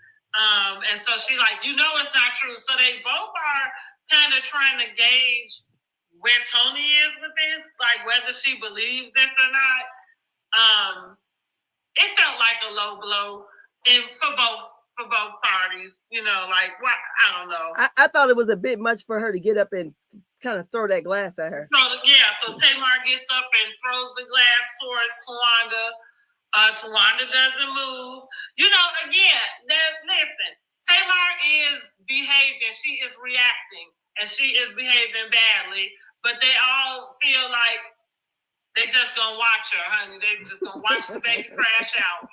And so she's like, it's not true. So they both are kind of trying to gauge where Tony is with this, like whether she believes this or not. It felt like a low blow for both parties, like what? I don't know. I thought it was a bit much for her to get up and kind of throw that glass at her. So Tamar gets up and throws the glass towards Tawanda. Tawanda doesn't move. Listen, Tamar is behaving. She is reacting, and she is behaving badly. But they all feel like they just gonna watch her, honey. They just gonna watch the baby crash out.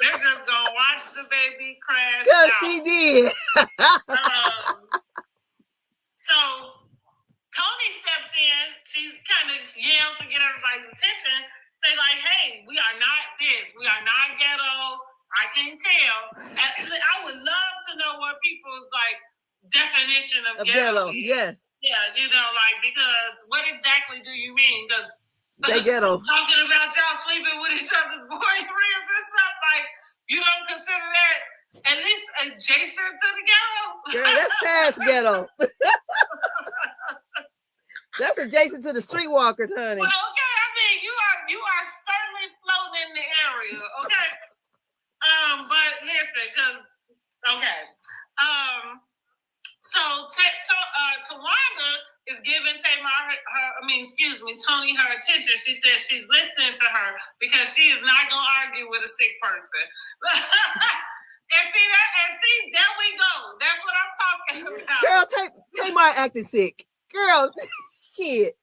They're just gonna watch the baby crash out. She did. So Tony steps in. She kind of yells to get everybody's attention. Say like, "Hey, we are not this. We are not ghetto. I can tell." And I would love to know what people's definition of ghetto is. Yes. Yeah, because what exactly do you mean? Because they ghetto. Talking about y'all sleeping with each other's boyfriends and stuff, you don't consider that at least adjacent to the ghetto? Girl, that's past ghetto. That's adjacent to the streetwalkers, honey. Well, okay, I mean, you are certainly floating in the area, okay? But listen, Tawanda is giving Tony her attention. She says she's listening to her because she is not gonna argue with a sick person. and there we go. That's what I'm talking about. Girl, Tamar acting sick. Girl, shit.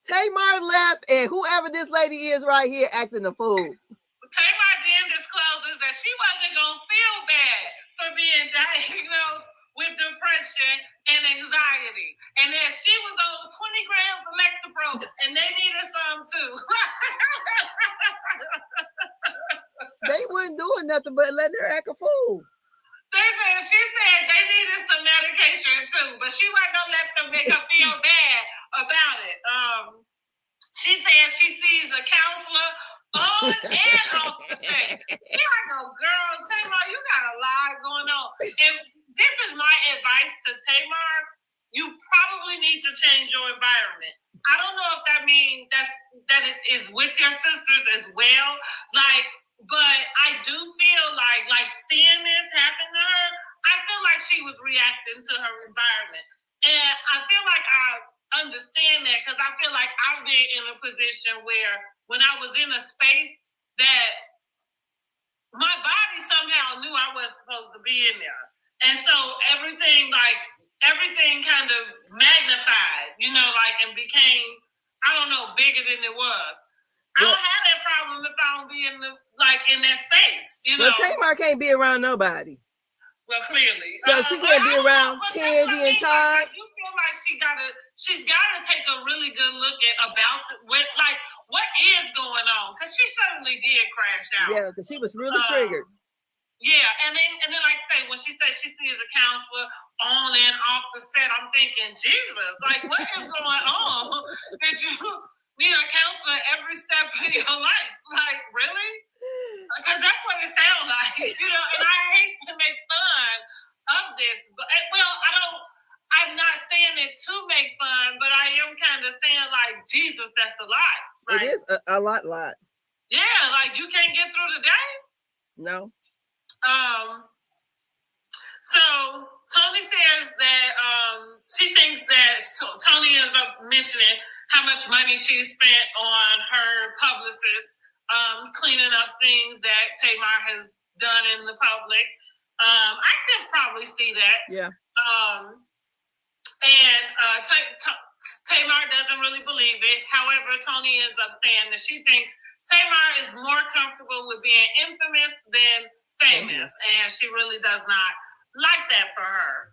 Tamar left, and whoever this lady is right here acting a fool. Tamar then discloses that she wasn't gonna feel bad for being diagnosed with depression and anxiety. And then she was on 20 grams of Lexapro, and they needed some too. They wasn't doing nothing but letting her act a fool. She said they needed some medication too, but she wasn't gonna let them make her feel bad about it. She said she sees a counselor on and off the set. Here I go, girl. Tamar, you got a lot going on. And this is my advice to Tamar. You probably need to change your environment. I don't know if that means that it is with your sisters as well. But I do feel like seeing this happen to her, I feel like she was reacting to her environment. And I feel like I understand that because I feel like I've been in a position where when I was in a space that my body somehow knew I wasn't supposed to be in there. And so everything kind of magnified, and became, I don't know, bigger than it was. I don't have that problem if I don't be in that space, Well, Tamar can't be around nobody. Well, clearly. So she can't be around Candy and Todd. You feel like she's gotta take a really good look at what is going on, because she certainly did crash out. Yeah, because she was really triggered. Yeah, and then like I say, when she said she sees a counselor on and off the set, I'm thinking, Jesus, what is going on? Did you need a counselor every step of your life? Really? Because that's what it sounds like, and I hate to make fun of this, but I'm not saying it to make fun, but I am kind of saying Jesus, that's a lot. It is a lot. Yeah, you can't get through the day. No. So Tony says that she thinks that Tony ends up mentioning how much money she spent on her publicist, cleaning up things that Tamar has done in the public. I could probably see that. Yeah. Tamar doesn't really believe it. However, Tony ends up saying that she thinks Tamar is more comfortable with being infamous than famous, and she really does not like that for her.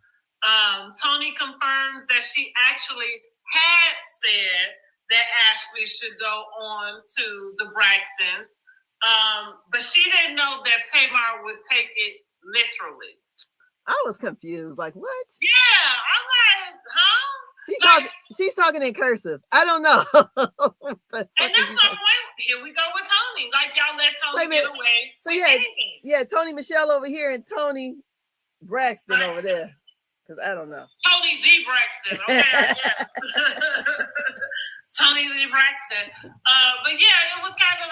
Tony confirms that she actually had said that Ashley should go on to the Braxtons, but she didn't know that Tamar would take it literally. I was confused. What? Yeah, I'm like, huh? She's talking in cursive. I don't know. And that's my point. Here we go with Tony. Y'all let Tony get away. So yeah, Tony Michelle over here and Tony Braxton over there. Because I don't know. Tony D. Braxton. Okay. Tony D. Braxton. But yeah, it was kind of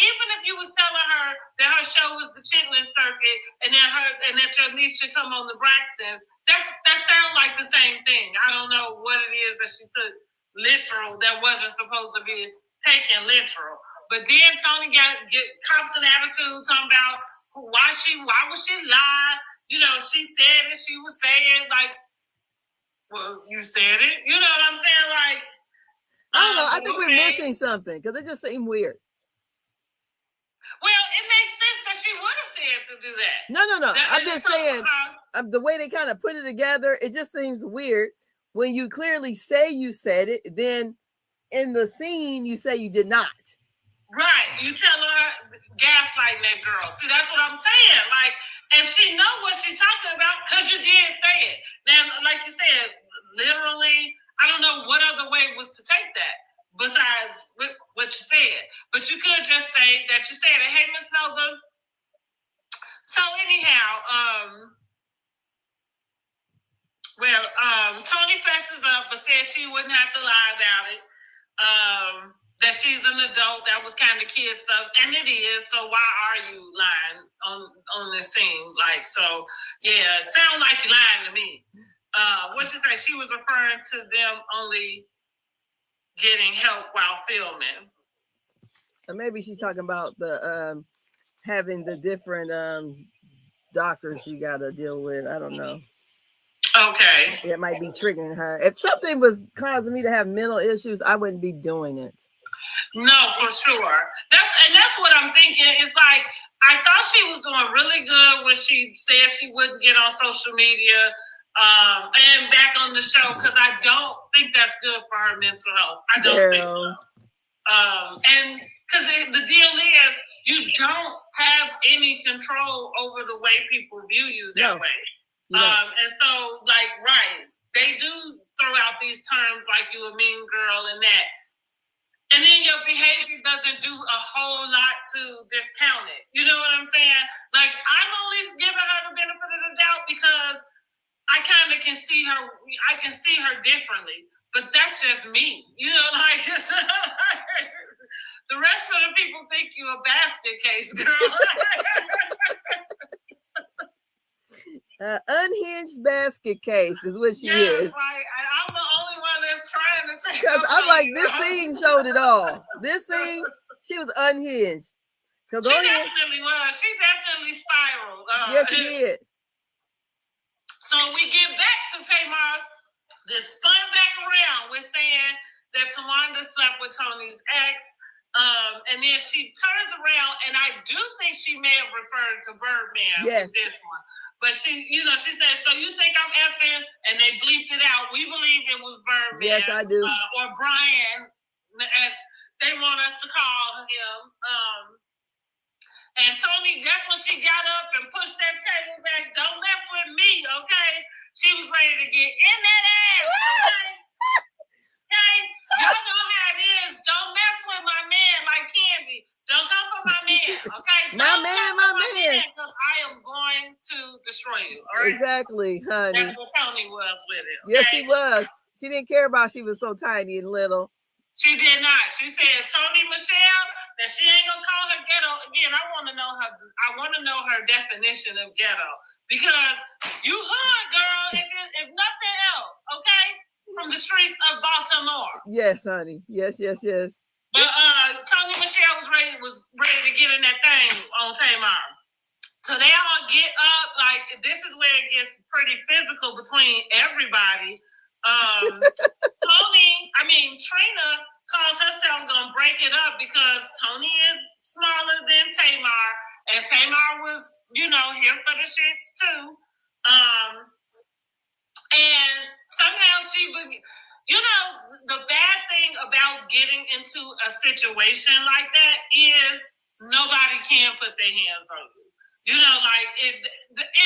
even if you was telling her that her show was the Chitlin Circuit and that your niece should come on the Braxtons, that sounds like the same thing. I don't know what it is that she took literal that wasn't supposed to be taken literal. But then Tony get cops an attitude talking about why would she lie? She said it. She was saying well, you said it. You know what I'm saying? I don't know. I think we're missing something because it just seemed weird. Well, it makes sense that she would have said to do that. No. I'm just saying the way they kind of put it together, it just seems weird. When you clearly say you said it, then in the scene you say you did not. Right. You tell her gaslighting that girl. See, that's what I'm saying. And she know what she's talking about because you did say it. Now, like you said, literally, I don't know what other way was to take that besides what you said. But you could just say that you said it. Hey, Miss Noga. So anyhow, Tony fesses up but says she wouldn't have to lie about it. That she's an adult, that was kind of kid stuff, and it is. So why are you lying on this scene? It sounds like you're lying to me. What she say? She was referring to them only getting help while filming. Or maybe she's talking about the having the different doctors she got to deal with. I don't know. Okay. It might be triggering her. If something was causing me to have mental issues, I wouldn't be doing it. No, for sure. That's what I'm thinking. It's I thought she was doing really good when she said she wouldn't get on social media and back on the show, because I don't think that's good for her mental health. I don't think so. And because the deal is, you don't have any control over the way people view you that way. And so, like, right, they do throw out these terms like you a mean girl and that. And then your behavior doesn't do a whole lot to discount it. You know what I'm saying? Like, I'm only giving her the benefit of the doubt because I kind of can see her. I can see her differently. But that's just me. You know, like, the rest of the people think you a basket case, girl. Unhinged basket case is what she is. Like, I'm the only one that's trying to take. Because I'm like, this scene showed it all. This scene, she was unhinged. So go ahead. Definitely was. She definitely spiraled. Yes, she did. So we get back to Tamar. This spun back around with saying that Tawanda slept with Tony's ex. And then she turns around, and I do think she may have referred to Birdman with this one. But she, you know, she said, so you think I'm effing? And they bleeped it out. We believe it was Birdman. Yes, I do. Or Brian, as they want us to call him. And Tony, that's when she got up and pushed that table back. Don't mess with me, okay? She was ready to get in that ass, okay? Okay? Y'all know how it is. Don't mess with my man like Candy. Don't come for my man, okay? My man. Because I am going to destroy you, all right? Exactly, honey. That's what Tony was with it. Okay? Yes, she was. She didn't care about she was so tiny and little. She did not. She said, Tony Michelle, that she ain't gonna call her ghetto again. I want to know her definition of ghetto, because you hood, girl, if nothing else, okay, from the streets of Baltimore. Yes, honey. Yes. But Tony Michelle was ready to get in that thing on Tamar. So they all get up. Like, this is where it gets pretty physical between everybody. Trina calls herself gonna break it up because Tony is smaller than Tamar, and Tamar was, here for the shits too. And somehow the bad thing about getting into a situation like that is nobody can put their hands on you. It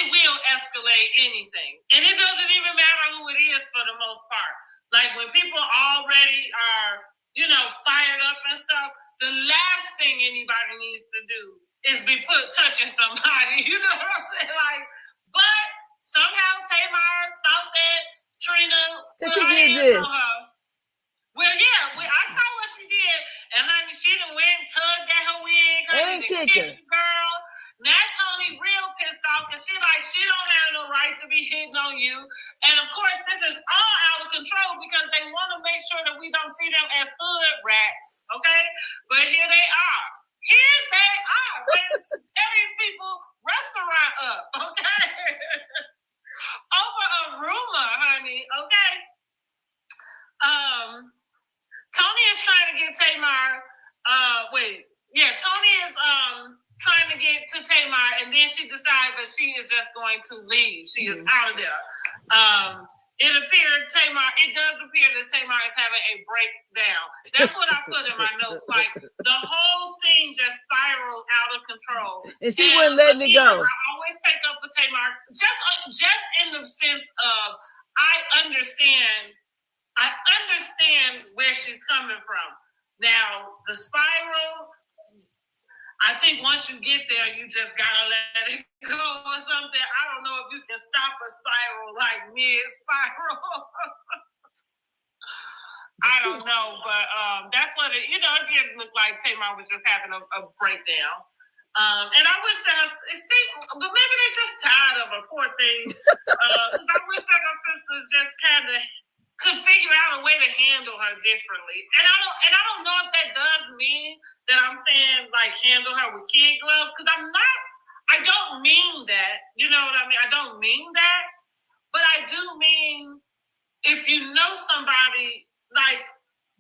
will escalate anything. And it doesn't even matter who it is for the most part. Like, when people already are, fired up and stuff, the last thing anybody needs to do is be touching somebody. You know what I'm saying? Like, but somehow Tamar thought that Trina put her hands on her. Well, yeah, I saw what she did. And honey, she done went and tugged at her wig. And kicked her. Girl. Now Tony real pissed off because she don't have no right to be hitting on you. And of course, this is all out of control because they want to make sure that we don't see them as hood rats. Okay? But here they are. Tell these people restaurant up. Okay? Over a rumor, honey. Okay? Tony is trying to get Tamar. Tony is trying to get to Tamar, and then she decides that she is just going to leave. She is out of there. It does appear that Tamar is having a breakdown. That's what I put in my notes. Like, the whole scene just spiraled out of control. And she wasn't letting it go. I always take up with Tamar, just in the sense of, I understand where she's coming from. Now, the spiral, I think once you get there, you just gotta let it go or something. I don't know if you can stop a spiral like mid-spiral. I don't know, but that's what it did look like. Tamar was just having a breakdown. And I wish that but maybe they're just tired of her, poor thing. I wish that her sisters just kind of could figure out a way to handle her differently. And I don't know if that does mean that I'm saying, like, handle her with kid gloves, because I don't mean that. You know what I mean? I don't mean that. But I do mean, if you know somebody, like,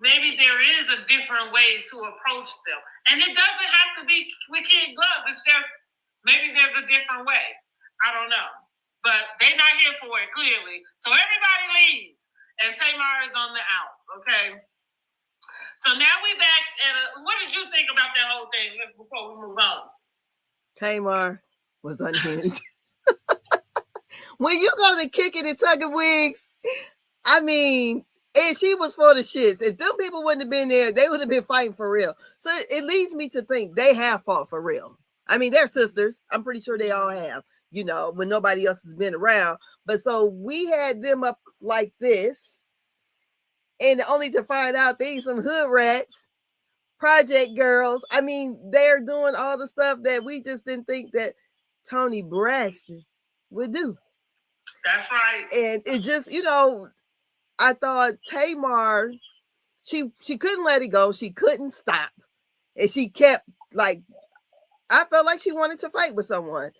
maybe there is a different way to approach them. And it doesn't have to be with kid gloves. It's just Maybe there's a different way. I don't know. But they're not here for it, clearly. So everybody leaves. And Tamar is on the outs, okay? So now we back at what did you think about that whole thing before we move on? Tamar was unhinged. When you go to kicking and tugging wigs, I mean, and she was for the shits. If them people wouldn't have been there, they would have been fighting for real. So it leads me to think they have fought for real. I mean, they're sisters. I'm pretty sure they all have, you know, when nobody else has been around. But so we had them up like this, and only to find out they some hood rats, project girls. I mean, they're doing all the stuff that we just didn't think that Toni Braxton would do. That's right. And it just, you know, I thought Tamar, she couldn't let it go. She couldn't stop. And she kept, like, I felt like she wanted to fight with someone.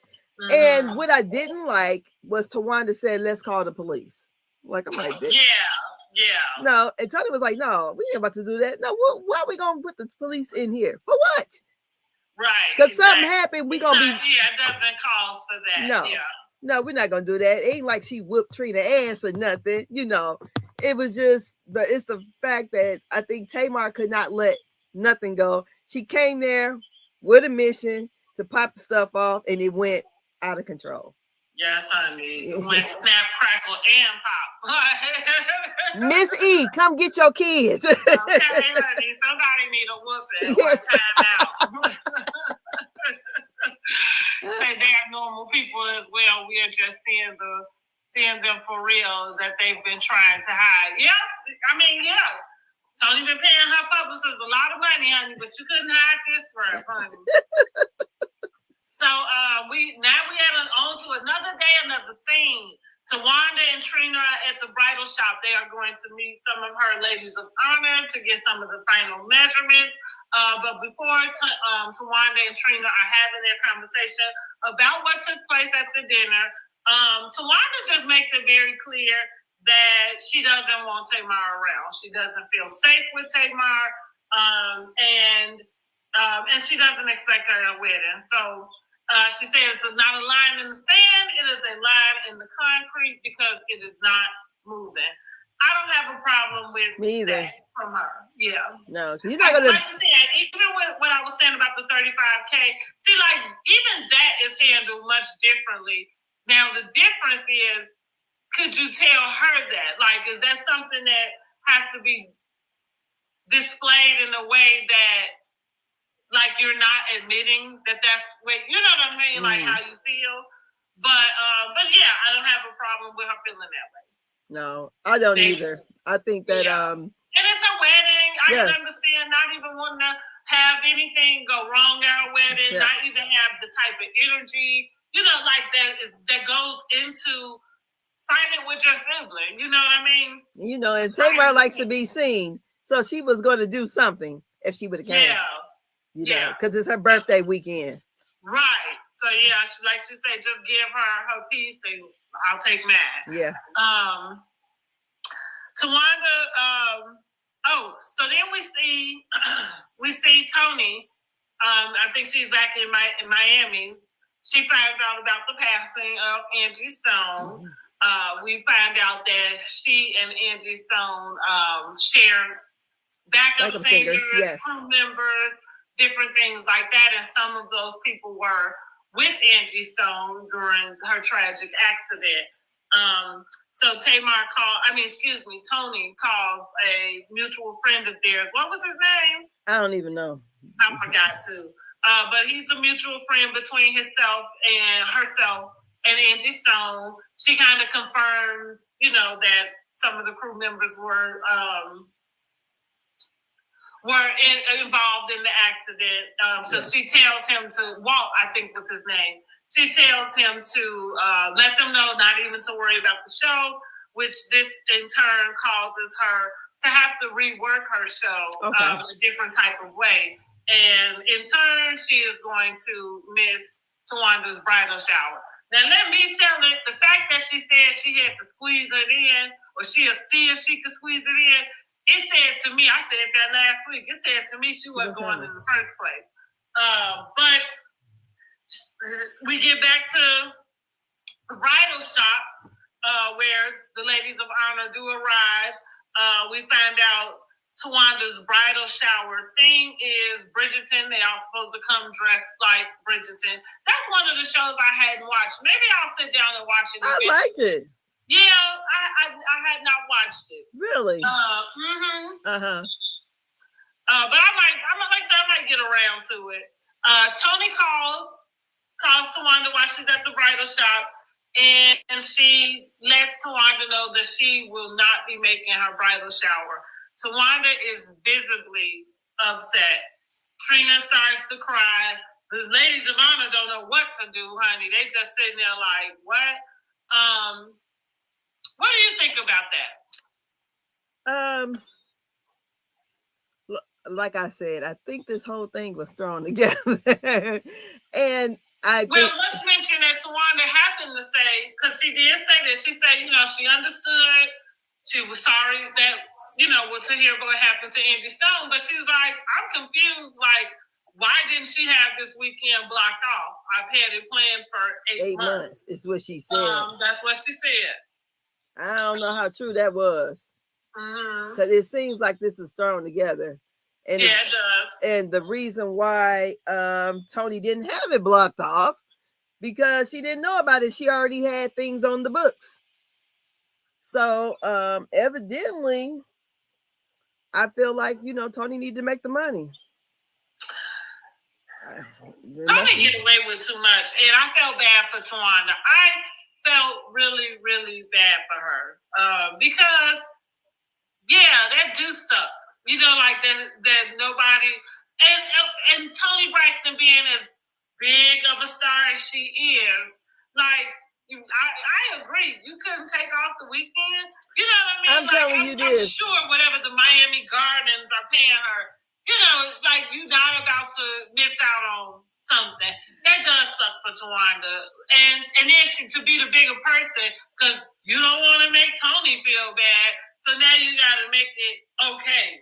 Mm-hmm. And what I didn't like was Tawanda said, let's call the police. Like, I'm like, this. Yeah. No, and Toni was like, no, we ain't about to do that. No, why are we going to put the police in here? For what? Right. Because something happened, we going to be. Yeah, nothing calls for that. No. Yeah. No, we're not going to do that. It ain't like she whooped Trina ass or nothing. You know, it was just, but it's the fact that I think Tamar could not let nothing go. She came there with a mission to pop the stuff off, and it went out of control. Yes, honey. It went snap, crackle, and pop. Miss E, come get your kids. Okay, honey. Somebody need a whooping. Yes. Time out. Say they're normal people as well. We are just seeing them for real that they've been trying to hide. Yeah, I mean, yeah. Toni been paying her publicist a lot of money, honey, but you couldn't hide this rap, honey. So we had on to another day, another scene. Tawanda and Trina at the bridal shop. They are going to meet some of her ladies of honor to get some of the final measurements. But before Tawanda and Trina are having their conversation about what took place at the dinner, Tawanda just makes it very clear that she doesn't want Tamar around. She doesn't feel safe with Tamar, and she doesn't expect her at a wedding. So she says it's not a line in the sand, it is a line in the concrete because it is not moving. I don't have a problem with me either. That from her. Yeah. No, you're not gonna. Like I said, even with what I was saying about the 35K, see, like even that is handled much differently. Now the difference is, could you tell her that? Like, is that something that has to be displayed in a way that, like, you're not admitting that that's what, you know what I mean? Like how you feel. But yeah, I don't have a problem with her feeling that way. No, I don't either. I think that and it's a wedding. I can understand not even wanting to have anything go wrong at a wedding, not even have the type of energy, you know, like that goes into fighting with your sibling. You know what I mean? You know, and Tamar likes to be seen, so she was going to do something if she would have came. Yeah. You know, because it's her birthday weekend. Right. So yeah, like she said, just give her piece and I'll take mine. Yeah. Tawanda. So then we see Toni. I think she's back in Miami. She finds out about the passing of Angie Stone. We find out that she and Angie Stone share backup singers, crew members, different things like that. And some of those people were with Angie Stone during her tragic accident. So Toni calls a mutual friend of theirs. What was his name? I don't even know. I forgot to. But he's a mutual friend between herself and Angie Stone. She kind of confirmed, you know, that some of the crew members were involved in the accident. So she tells him to, Walt, I think was his name. She tells him to let them know not even to worry about the show, which this in turn causes her to have to rework her show in a different type of way. And in turn, she is going to miss Tawanda's bridal shower. Now, let me tell it, the fact that she said she had to squeeze it in, or she'll see if she can squeeze it in, it said to me, I said that last week, it said to me she wasn't going in the first place. But we get back to the bridal shop where the ladies of honor do arrive. We find out Tawanda's bridal shower theme is Bridgerton. They all supposed to come dressed like Bridgerton. That's one of the shows I hadn't watched. Maybe I'll sit down and watch it. I liked it. Yeah, I had not watched it. Really? But I might get around to it. Tony calls Tawanda while she's at the bridal shop, and she lets Tawanda know that she will not be making her bridal shower. Tawanda is visibly upset. Trina starts to cry. The ladies of honor don't know what to do, honey. They just sitting there like, what? What do you think about that? Like I said, I think this whole thing was thrown together. And let's mention that Tawanda happened to say, because she did say that, she said, she understood. She was sorry that, to hear what happened to Angie Stone, but she was like, I'm confused. Like, why didn't she have this weekend blocked off? I've had it planned for 8 months. Is what she said. That's what she said. I don't know how true that was. Because it seems like this is thrown together. And yeah, it does. And the reason why Tony didn't have it blocked off, because she didn't know about it. She already had things on the books. So evidently, I feel like, Tony needed to make the money. Tony get away with too much. And I felt bad for Tawanda. I felt really, really bad for her. Because, that do stuff. Like that nobody, and Toni Braxton being as big of a star as she is, like, I agree. You couldn't take off the weekend. You know what I mean? I'm telling you this. I'm sure whatever the Miami Gardens are paying her, it's like you're not about to miss out on something. That does suck for Tawanda. And then she to be the bigger person, because you don't want to make Tony feel bad. So now you got to make it okay.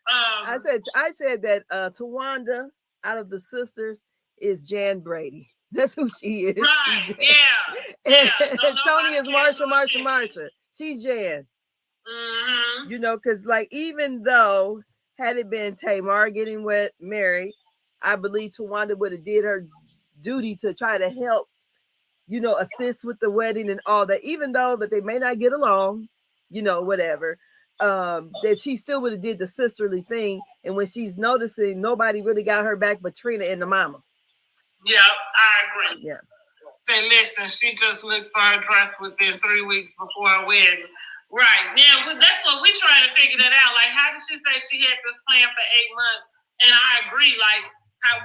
I said that Tawanda, out of the sisters, is Jan Brady. That's who she is. Right, yeah. Tony is Marsha. She's Jan. Because like, even though had it been Tamar getting married, I believe Tawanda would have did her duty to try to help, assist with the wedding and all that, even though that they may not get along, whatever. That she still would have did the sisterly thing. And when she's noticing nobody really got her back but Trina and the mama. Yeah, I agree. Yeah. Say, listen, she just looked for her dress within 3 weeks before her wedding. Right. Now, that's what we trying to figure that out. Like, how did she say she had this plan for 8 months? And I agree. Like,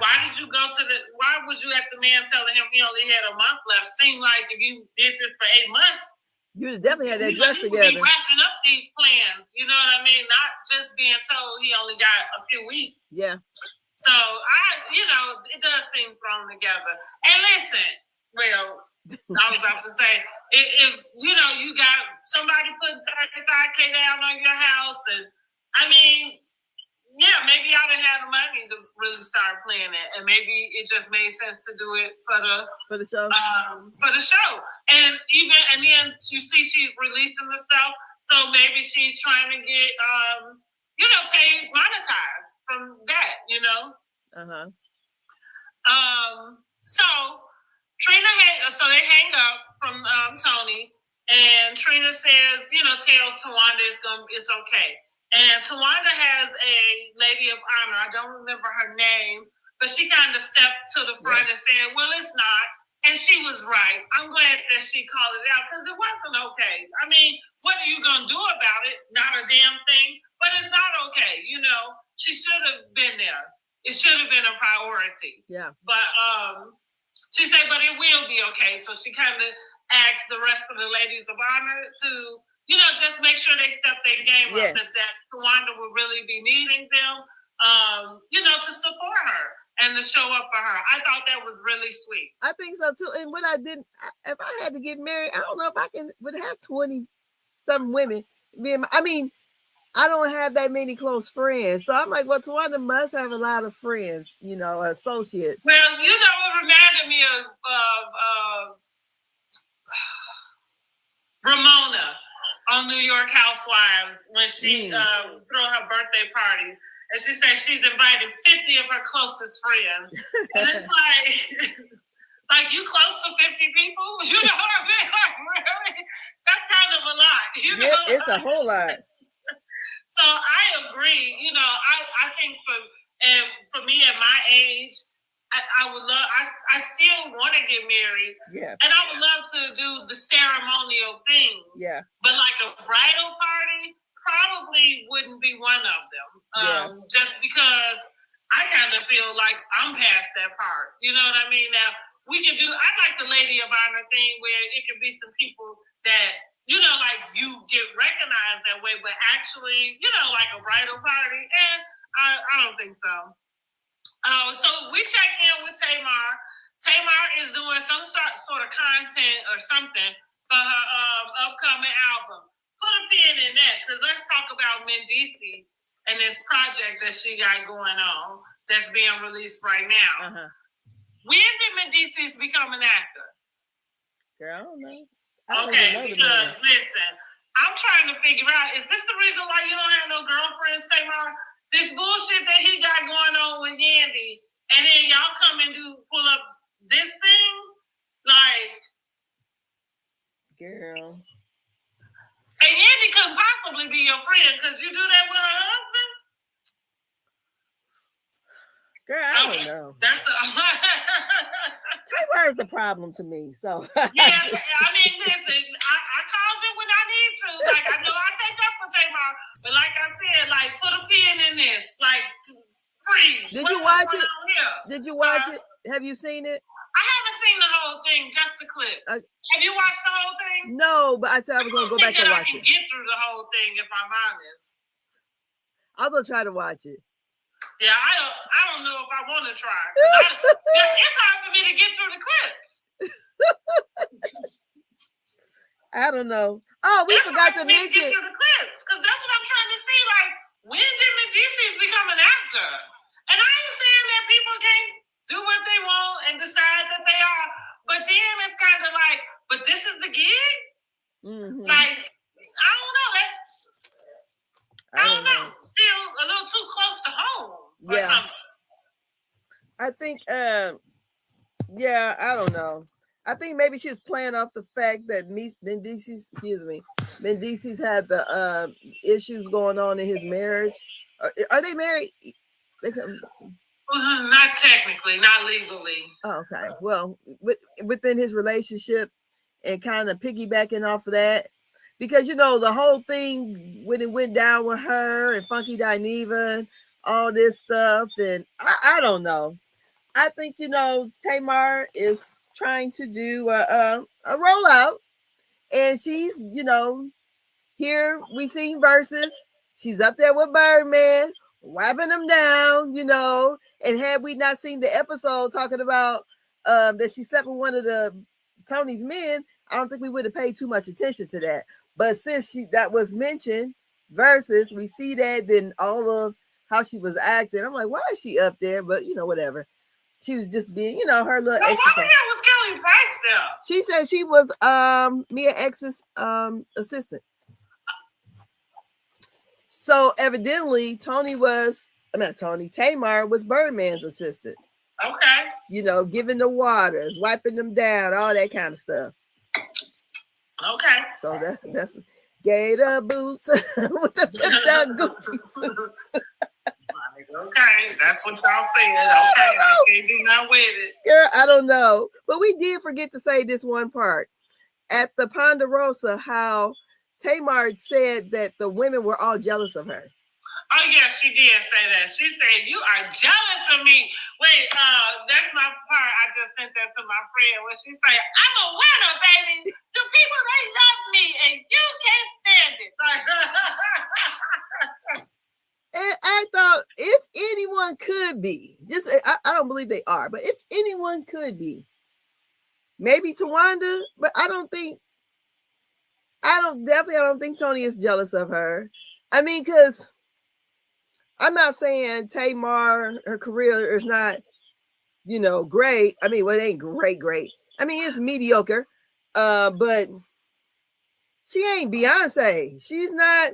why would you have the man telling him he only had a month left? Seemed like if you did this for 8 months, you would definitely had that dress together. Be wrapping up these plans. You know what I mean? Not just being told he only got a few weeks. Yeah. So it does seem thrown together. And listen, well, I was about to say, if you got somebody putting $35K down on your house, and I mean, maybe y'all didn't have the money to really start playing it, and maybe it just made sense to do it for the show. And then you see she's releasing the stuff, so maybe she's trying to get paid, monetized from that. So Trina they hang up from Tony, and Trina says, tells Tawanda it's okay. And Tawanda has a lady of honor. I don't remember her name, but she kind of stepped to the front and said, well, it's not. And she was right. I'm glad that she called it out, because it wasn't okay. I mean, what are you going to do about it? Not a damn thing. But it's not okay. She should have been there. It should have been a priority. Yeah. But she said, but it will be okay. So she kind of asked the rest of the ladies of honor to, just make sure they step their game up, that Tawanda will really be needing them, to support her and to show up for her. I thought that was really sweet. I think so too. And if I had to get married, I don't know if I would have 20-something women. I mean, I don't have that many close friends. So I'm like, well, Tawanda must have a lot of friends, associates. Well, it reminded me of Ramona on New York Housewives when she threw her birthday party. And she said she's invited 50 of her closest friends. And it's like you close to 50 people? You know what I mean? Like, really? That's kind of a lot. You know? Yeah, it's a whole lot. So I agree. You know, I think for me at my age, I would love. I still want to get married. Yeah. And I would love to do the ceremonial things. Yeah. But like a bridal party probably wouldn't be one of them. Just because I kind of feel like I'm past that part. You know what I mean? Now we can do. I like the lady of honor thing where it can be some people that, you know, like you get recognized that way, but actually, you know, like a bridal party. And I don't think so. So we check in with Tamar. Tamar is doing some sort of content or something for her upcoming album. Put a pin in that, because let's talk about Mendici and this project that she got going on that's being released right now. When did Mendici become an actor? Girl, I don't know. Because listen, I'm trying to figure out, is this the reason why you don't have no girlfriends, Tamar? This bullshit that he got going on with Yandy, and then y'all come and pull up this thing? Like, girl. And Yandy couldn't possibly be your friend because you do that with her husband? Girl, I don't know. That's Tamar is the problem to me. So yeah, I mean, listen, I call it when I need to. Like, I know I take up for Tamar, but like I said, like, put a pin in this. Like, freeze. Did you watch it? Did you watch it? Have you seen it? I haven't seen the whole thing, just the clip. Have you watched the whole thing? No, but I said I was going to go back and watch it. I can get through the whole thing if I'm honest. I'm going to try to watch it. Yeah, I don't know if I want to try. It's hard for me to get through the clips. I don't know. Oh, we forgot to mention. Get through the clips, because that's what I'm trying to see. Like, when did Mendici become an actor? And I ain't saying that people can't do what they want and decide that they are, but then it's kind of like, but this is the gig? Like, I don't know. I don't know. Still a little too close to home or something. I think, I don't know. I think maybe she's playing off the fact that Mendici's had the issues going on in his marriage. Are they married? Not technically, not legally. Oh, okay. Well, within his relationship, and kind of piggybacking off of that, because you know the whole thing when it went down with her and Funky Dineva and all this stuff, and I don't know. I think Tamar is trying to do a rollout, and she's here we seen Versus. She's up there with Birdman, wiping them down, and had we not seen the episode talking about that she slept with one of the Tony's men, I don't think we would have paid too much attention to that. But since that was mentioned, Versus, we see that, then all of how she was acting, I'm like, why is she up there? But whatever. She was just being, her little. Why was Kelly Price there? She said she was Mia X's assistant. So evidently, Tamar was Birdman's assistant. Okay. Giving the waters, wiping them down, all that kind of stuff. Okay. So that's gator boots with the Gucci. Okay, that's what y'all said. Okay, I can't do nothing with it. Girl, I don't know. But we did forget to say this one part. At the Ponderosa, how Tamar said that the women were all jealous of her. Oh, yeah, she did say that. She said, you are jealous of me. Wait, that's my part. I just sent that to my friend when she said, I'm a winner, baby. The people, they love me, and you can't stand it. And I thought if anyone could be, I don't believe they are, but if anyone could be, maybe Tawanda, but I don't think Tony is jealous of her. I mean, because I'm not saying Tamar, her career is not great. I mean, well, it ain't great. I mean, it's mediocre. But she ain't Beyonce. She's not.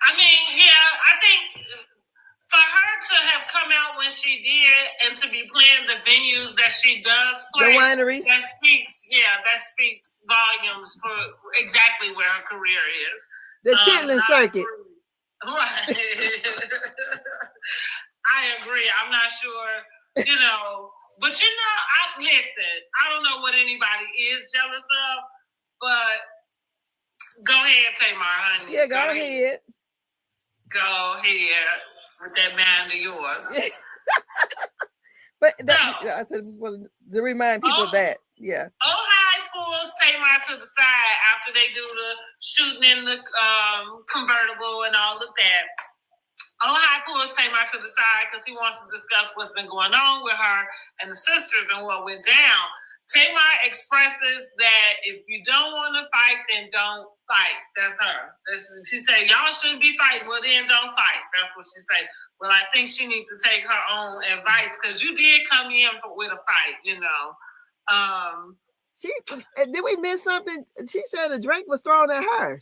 I mean, yeah, I think for her to have come out when she did and to be playing the venues that she does play, the wineries, that speaks volumes for exactly where her career is. The Chitlin circuit. Right. I agree. I'm not sure, but I don't know what anybody is jealous of, but go ahead, Tamar, honey. Yeah, go ahead. Go ahead with that man of yours. But I said to remind people of that. Yeah. Ohio pulls Tamar to the side after they do the shooting in the convertible and all of that. Ohio pulls Tamar to the side because he wants to discuss what's been going on with her and the sisters and what went down. Tamar expresses that if you don't want to fight, then don't fight. That's her. She said, y'all shouldn't be fighting. Well, then don't fight. That's what she said. Well, I think she needs to take her own advice because you did come in with a fight, Did we miss something? She said a drink was thrown at her.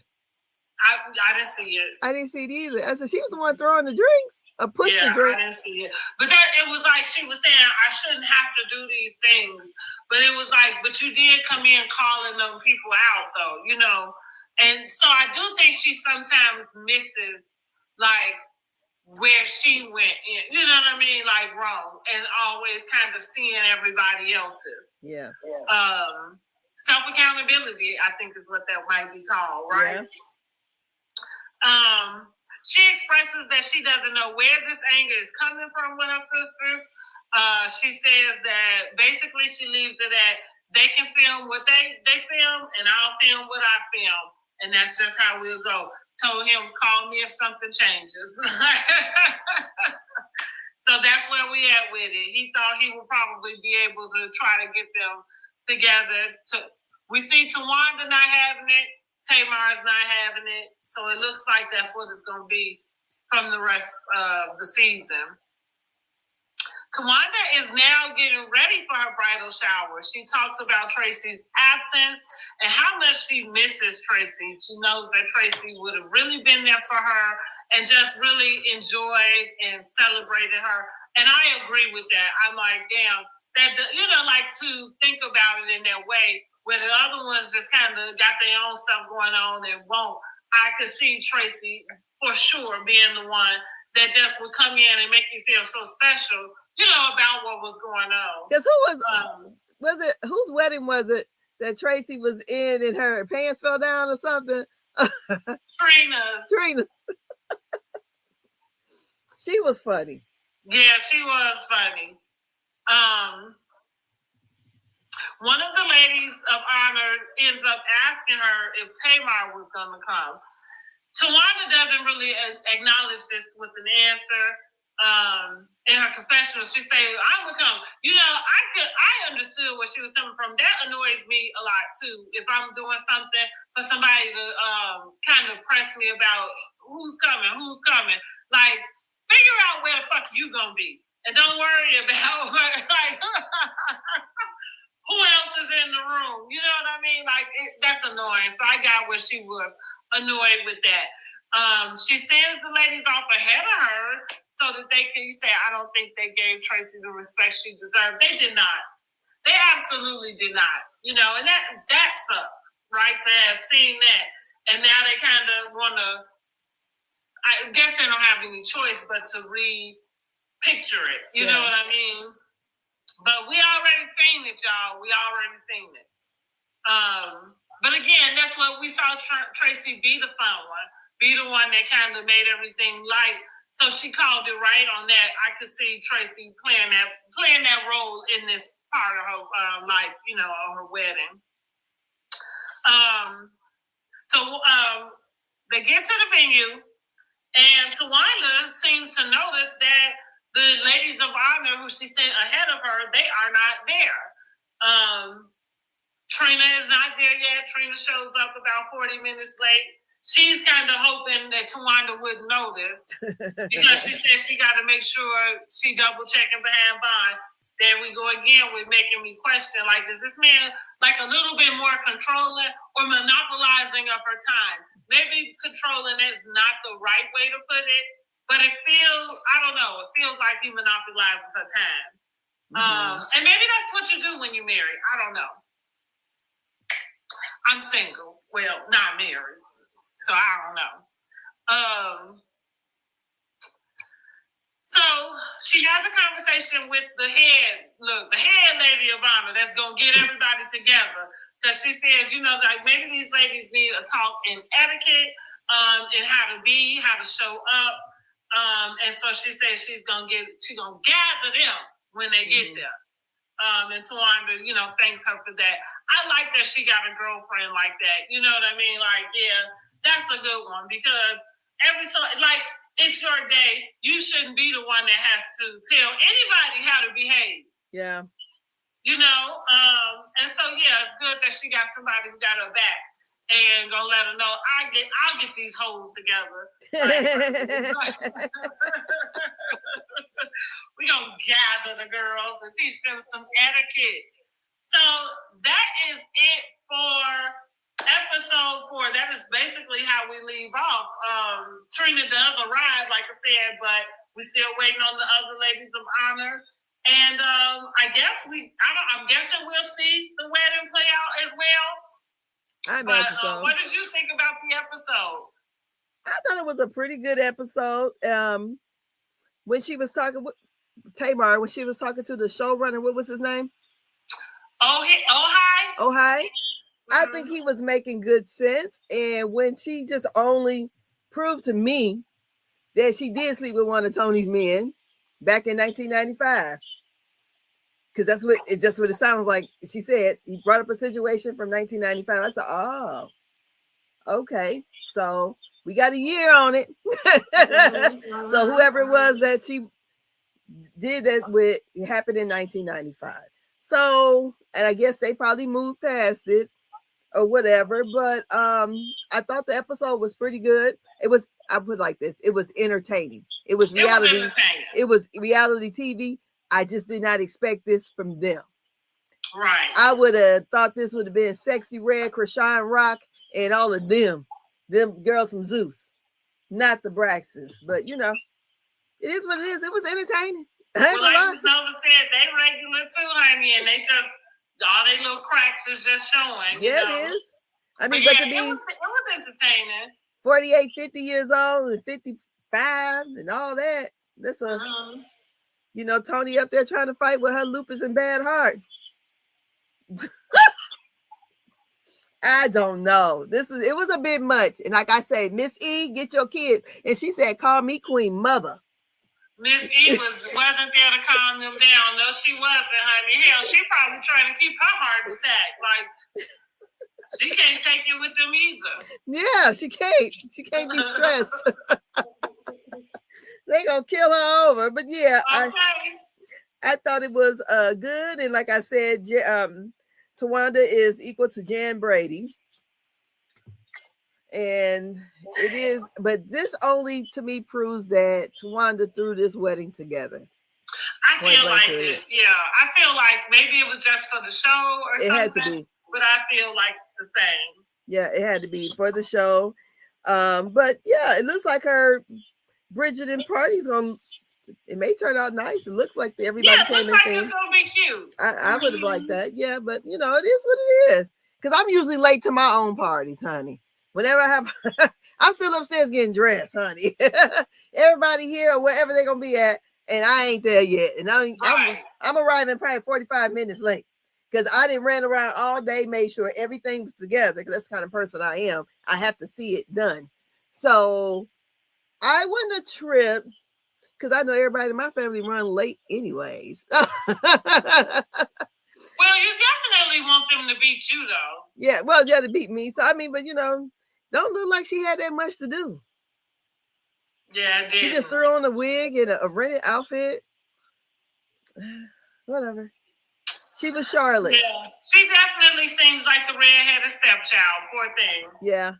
I didn't see it. I didn't see it either. I said she was the one throwing the drinks. Push the drink. I didn't see it. But it was like she was saying, I shouldn't have to do these things. But it was like, but you did come in calling them people out, though, And so I do think she sometimes misses, like, where she went in. You know what I mean? Like, wrong. And always kind of seeing everybody else's. Yeah. Self-accountability, I think is what that might be called, right? Yeah. She expresses that she doesn't know where this anger is coming from with her sisters. She says that basically she leaves it at they can film what they film and I'll film what I film. And that's just how we'll go. Told him, call me if something changes. So that's where we at with it. He thought he would probably be able to try to get them together. We see Tawanda not having it. Tamar's not having it. So it looks like that's what it's going to be from the rest of the season. Tawanda is now getting ready for her bridal shower. She talks about Tracy's absence and how much she misses Tracy. She knows that Tracy would have really been there for her and just really enjoyed and celebrated her. And I agree with that. I'm like, damn, like to think about it in that way, where the other ones just kind of got their own stuff going on and won't. I could see Tracy for sure being the one that just would come in and make you feel so special, about what was going on. Because was it whose wedding was it that Tracy was in and her pants fell down or something? Trina's. She was funny. Yeah, she was funny. One of the ladies of honor ends up asking her if Tamar was going to come. Tawanda doesn't really acknowledge this with an answer. In her confessional, she said, "I'm gonna come." I understood where she was coming from. That annoys me a lot too. If I'm doing something for somebody to kind of press me about who's coming, like figure out where the fuck you gonna be, and don't worry about like who else is in the room. You know what I mean? Like that's annoying. So I got where she was annoyed with that. She sends the ladies off ahead of her so that they can, I don't think they gave Tracy the respect she deserved. They did not. They absolutely did not. And that sucks, right? To have seen that. And now they kind of want to, I guess they don't have any choice but to re-picture it. You know what I mean? But we already seen it, y'all. We already seen it. But again, that's what we saw Tracy be the fun one, be the one that kind of made everything light. So she called it right on that. I could see Tracy playing that role in this part of her life, on her wedding. So they get to the venue, and Tawanda seems to notice that the ladies of honor who she sent ahead of her, they are not there. Trina is not there yet. Trina shows up about 40 minutes late. She's kind of hoping that Tawanda wouldn't notice because she said she got to make sure she double checking behind Bond. there we go again with making me question, like, is this man like a little bit more controlling or monopolizing of her time? Maybe controlling is not the right way to put it, but it feels, I don't know, it feels like he monopolizes her time. And maybe that's what you do when you're married. I don't know. I'm single. Well, not married. So I don't know. So she has a conversation with the head lady of honor that's going to get everybody together. Because she said, you know, like maybe these ladies need a talk in etiquette, and how to be, how to show up. And so she said she's gonna gather them when they get there. And Tawanda, you know, thanks her for that. I like that she got a girlfriend like that. You know what I mean? Like, yeah, that's a good one because every time, like, it's your day. You shouldn't be the one that has to tell anybody how to behave. Yeah. You know, and so yeah, it's good that she got somebody who got her back and gonna let her know I'll get these hoes together. We gonna gather the girls and teach them some etiquette. So that is it for episode 4. That is basically how we leave off. Trina does arrive, like I said, but we're still waiting on the other ladies of honor. And I'm guessing we'll see the wedding play out as well. I imagine so. What did you think about the episode? I thought it was a pretty good episode. When she was talking with Tamar, when she was talking to the showrunner, what was his name? Ohai. I think he was making good sense. And when she just only proved to me that she did sleep with one of Tony's men back in 1995. Because that's what it sounds like. She said he brought up a situation from 1995. I said, oh, okay. So we got a year on it. So whoever it was that she did that with, it happened in 1995. So, and I guess they probably moved past it or whatever. But I thought the episode was pretty good. I put it like this. It was entertaining. It was reality. It was reality TV. I just did not expect this from them. Right. I would have thought this would have been Sexy Red, Krishan Rock, and all of them girls from Zeus, not the Braxtons. But you know, it is what it is. It was entertaining. Well, like Nova said, they regular too, honey, and they just all their little cracks is just showing. Yeah, you know? It is. I mean, but to be it was entertaining. 48, 50 years old and 55 and all that. That's a you know, Tony up there trying to fight with her lupus and bad heart. I don't know. It was a bit much. And like I say, Miss E, get your kids. And she said, call me Queen Mother. Miss E wasn't there to calm them down. No, she wasn't, honey. Hell, she probably trying to keep her heart intact. Like, she can't take it with them either. Yeah, she can't. She can't be stressed. They gonna kill her over. But yeah, okay. I thought it was good. And like I said, Tawanda is equal to Jan Brady. And it is, but this only to me proves that Tawanda threw this wedding together. I feel like this, yeah. I feel like maybe it was just for the show or something. It had to be. But I feel like the same. Yeah, it had to be for the show. But yeah, it looks like her Bridgerton party's it may turn out nice. It looks like everybody came in. Like it's gonna be cute. I would have liked that. Yeah, but you know, it is what it is. Because I'm usually late to my own parties, honey. Whenever I have, I'm still upstairs getting dressed, honey. Everybody here or wherever they're gonna be at, and I ain't there yet. And I'm arriving probably 45 minutes late because I didn't ran around all day, made sure everything was together. Because that's the kind of person I am. I have to see it done. So I wouldn't have tripped because I know everybody in my family run late anyways. Well, you definitely want them to beat you, though. Yeah, well, yeah, to beat me. So I mean, but you know, don't look like she had that much to do. Yeah, it did. She just threw on a wig and a rented outfit. Whatever. She was Charlotte. Yeah, she definitely seems like the redheaded stepchild. Poor thing. Yeah.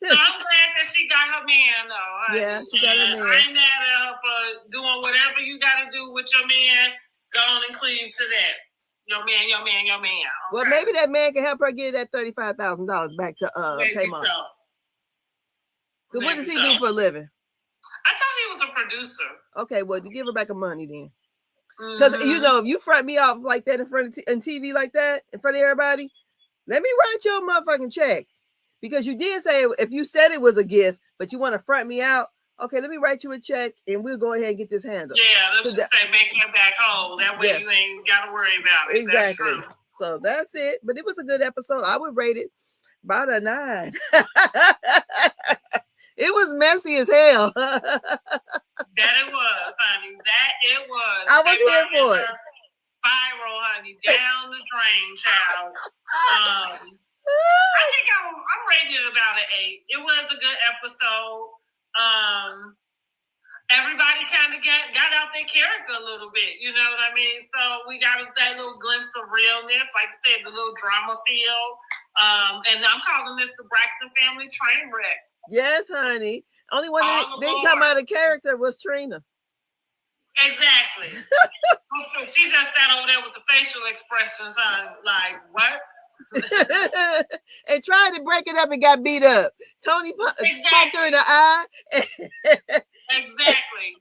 So I'm glad that she got her man, though. Yeah, she got her man. I ain't mad at her for doing whatever you got to do with your man. Go on and cleave to that. Your man. Okay? Well, maybe that man can help her get that $35,000 back to Tamar. So. So what does he do for a living? I thought he was a producer. Okay, well, you give her back her money then. Because, you know, if you front me off like that in front of TV like that, in front of everybody, let me write your motherfucking check. Because you did say, if you said it was a gift, but you want to front me out, okay, let me write you a check and we'll go ahead and get this handled. Yeah, let's just say make that back whole. That way you ain't got to worry about it. Exactly. So that's it. But it was a good episode. I would rate it about a 9. It was messy as hell. That it was, honey. That it was. I was here for it. Spiral, honey, down the drain, child. I think I'm rating it about an 8. It was a good episode. Everybody kind of got out their character a little bit, you know what I mean? So we got that little glimpse of realness, like I said, the little drama feel. And I'm calling this the Braxton family train wreck. Yes, honey. Only one that didn't come out of character was Trina. Exactly. She just sat over there with the facial expressions on, like, what? And tried to break it up and got beat up. Tony poked her in the eye. Exactly.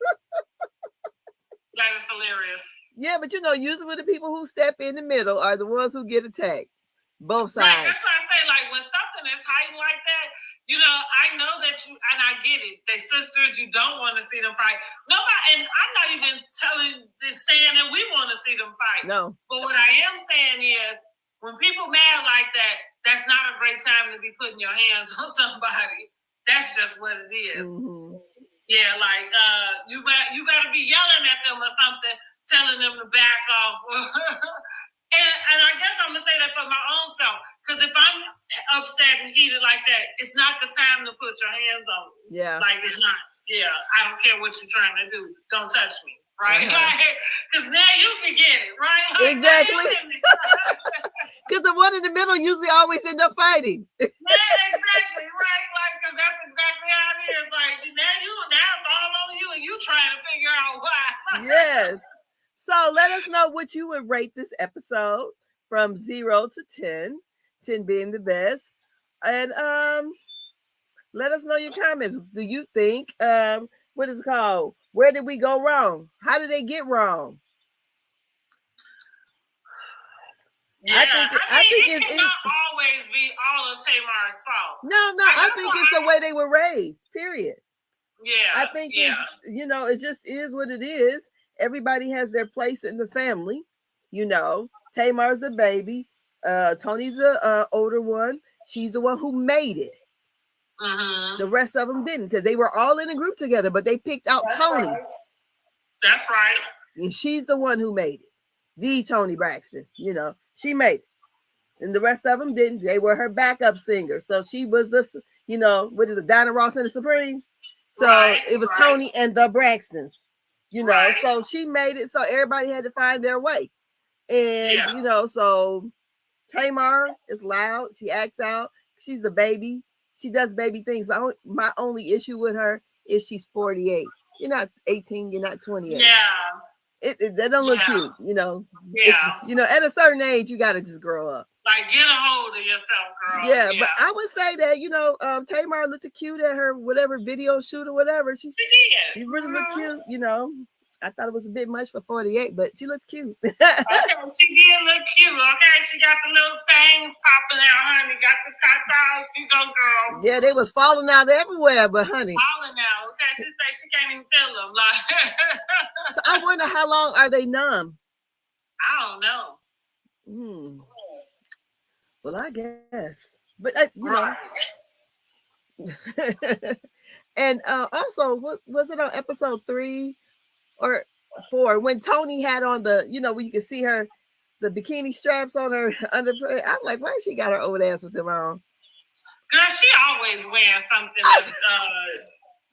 That is hilarious. Yeah, but you know, usually the people who step in the middle are the ones who get attacked. Both sides. Right, that's why I say, like, when something is heightened like that, you know, I know that you, and I get it. They sisters, you don't want to see them fight. Nobody, and I'm not even saying that we want to see them fight. No. But what I am saying is, when people mad like that, that's not a great time to be putting your hands on somebody. That's just what it is. Mm-hmm. Yeah, like you better be yelling at them or something, telling them to back off. and I guess I'm gonna say that for my own self, because if I'm upset and heated like that, it's not the time to put your hands on me. Yeah, like it's not. Yeah, I don't care what you're trying to do. Don't touch me. Right? Because now you can get it, right? Like, exactly. Because the one in the middle usually always end up fighting. Yeah, exactly, right? Like, because that's exactly how it is. Like, now it's all on you, and you trying to figure out why. Yes. So let us know what you would rate this episode from 0 to 10, 10 being the best. And let us know your comments. Do you think, what is it called? Where did we go wrong? How did they get wrong? Yeah, I think it cannot always be all of Tamar's fault. No, I think it's the way they were raised, period. Yeah. I think, it just is what it is. Everybody has their place in the family. You know, Tamar's the baby. Tony's the older one. She's the one who made it. Mm-hmm. The rest of them didn't, because they were all in a group together, but they picked out Tony. Right. That's right. And she's the one who made it. The Tony Braxton, you know, she made it. And the rest of them didn't. They were her backup singer. So she was the, you know, what is it, Dinah Ross and the Supremes? So it was Tony and the Braxtons, you know. So she made it. So everybody had to find their way. And, you know, so Tamar is loud. She acts out. She's the baby. She does baby things. But my only issue with her is she's 48. You're not 18. You're not 28. Yeah. That don't look cute, you know. Yeah. You know, at a certain age, you got to just grow up. Like, get a hold of yourself, girl. Yeah, but I would say that, you know, Tamar looked cute at her whatever video shoot or whatever. She really looked cute, you know. I thought it was a bit much for 48, but she looked cute. Okay, she did look cute. Okay, she got the little fangs popping out, honey. Got the tatas. You go, girl. Yeah, they was falling out everywhere, but honey. Falling out. Okay, she say she can't even feel them. Like. So I wonder how long are they numb? I don't know. Well, I guess. But, you know. And also, was it on episode 3? Or 4, when Tony had on the, you know, when you can see her, the bikini straps on her under. I'm like, why she got her old ass with them on? Girl, she always wearing something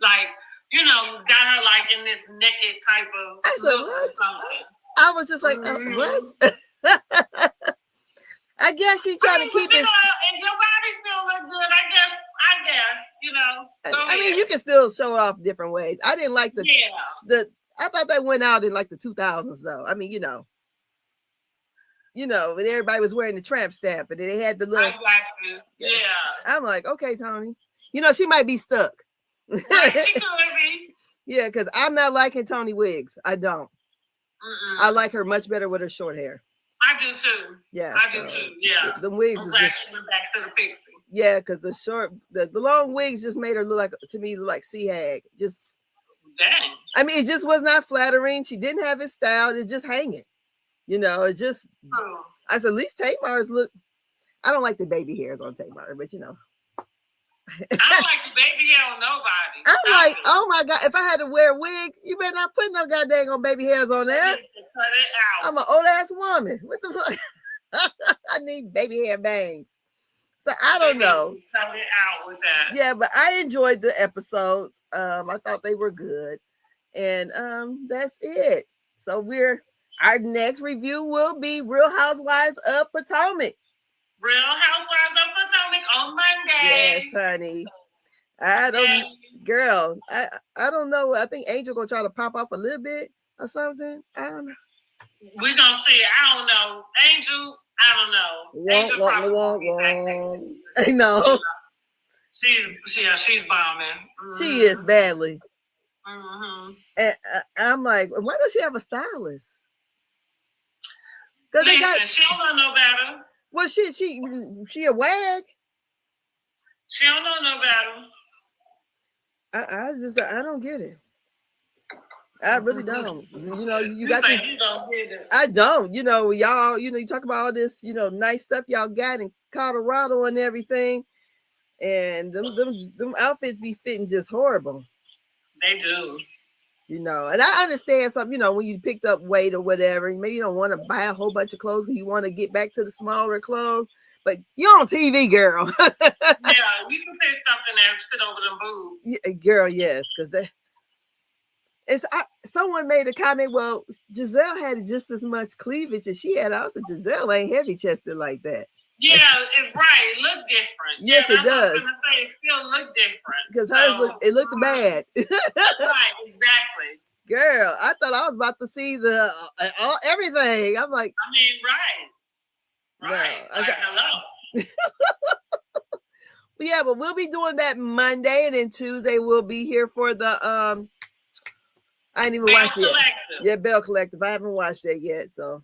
like, you know, got her like in this naked type of look or something. I was just like, what? I guess she trying to keep it. And your body still look good. I guess, you know. I mean, you can still show it off different ways. I didn't like I thought that went out in like the 2000s though. I mean, you know. you know, and everybody was wearing the tramp stamp, and then they had the little. I got you. Yeah. I'm like, okay, Tony. You know, she might be stuck. Right, she could be. Yeah, because I'm not liking Tony wigs. I don't. I like her much better with her short hair. I do too. Yeah, I do too. Yeah. The wigs. I'm glad she went back to the pixie. Yeah, because the long wigs just made her look like, to me, like sea hag. Just. Dang. I mean, it just was not flattering. She didn't have his style. It's just hanging. You know, it just. Oh. I said, at least Tamar's look. I don't like the baby hairs on Tamar, but you know. I don't like the baby hair on nobody. I'm like, oh my God, if I had to wear a wig, you better not put no goddamn on baby hairs on there. Cut it out. I'm an old ass woman. What the fuck? I need baby hair bangs. So I don't know. Cut it out with that. Yeah, but I enjoyed the episodes. I thought they were good. And that's it. So our next review will be Real Housewives of Potomac. Real Housewives of Potomac on Monday. Yes, honey. I don't know. I think Angel gonna try to pop off a little bit or something. I don't know. We're gonna see. I don't know. Angel, I don't know. Angel probably won't be back next. I know. She's bombing. Mm-hmm. She is badly. Mm-hmm. And I'm like, why does she have a stylist? Listen, she don't know no better. Well, she a wag. She don't know no better. I don't get it. I really don't. You know, you got to. You don't get it. I don't. You know, y'all. You know, you talk about all this. You know, nice stuff y'all got in Colorado and everything, and them outfits be fitting just horrible. They do. You know, and I understand something. You know, when you picked up weight or whatever, maybe you don't want to buy a whole bunch of clothes. You want to get back to the smaller clothes. But you're on TV, girl. Yeah, you can pick something that fit over them boobs. Yeah, girl, yes, because someone made a comment. Well, Giselle had just as much cleavage as she had. I said, Giselle ain't heavy chested like that. Yeah, it's right. It looked different. Yes, yeah, it does. What I was gonna say. It still looked different because hers it looked bad. Right, exactly. Girl, I thought I was about to see the everything. I'm like, I mean, right. Right. No, hello. Yeah, but we'll be doing that Monday, and then Tuesday we'll be here for the I ain't even watched it. Yeah, Bell Collective. I haven't watched that yet, so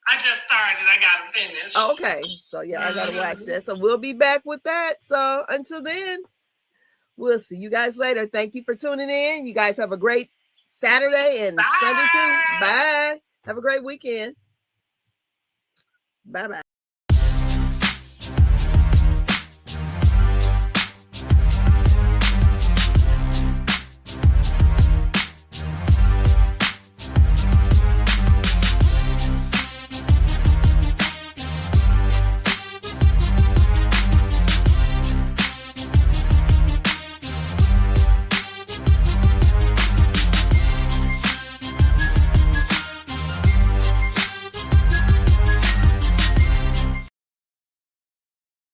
I just started. I gotta finish. Okay, so yeah, I gotta watch that. So we'll be back with that. So until then, we'll see you guys later. Thank you for tuning in. You guys have a great Saturday and Sunday too. Bye. Have a great weekend. Bye-bye.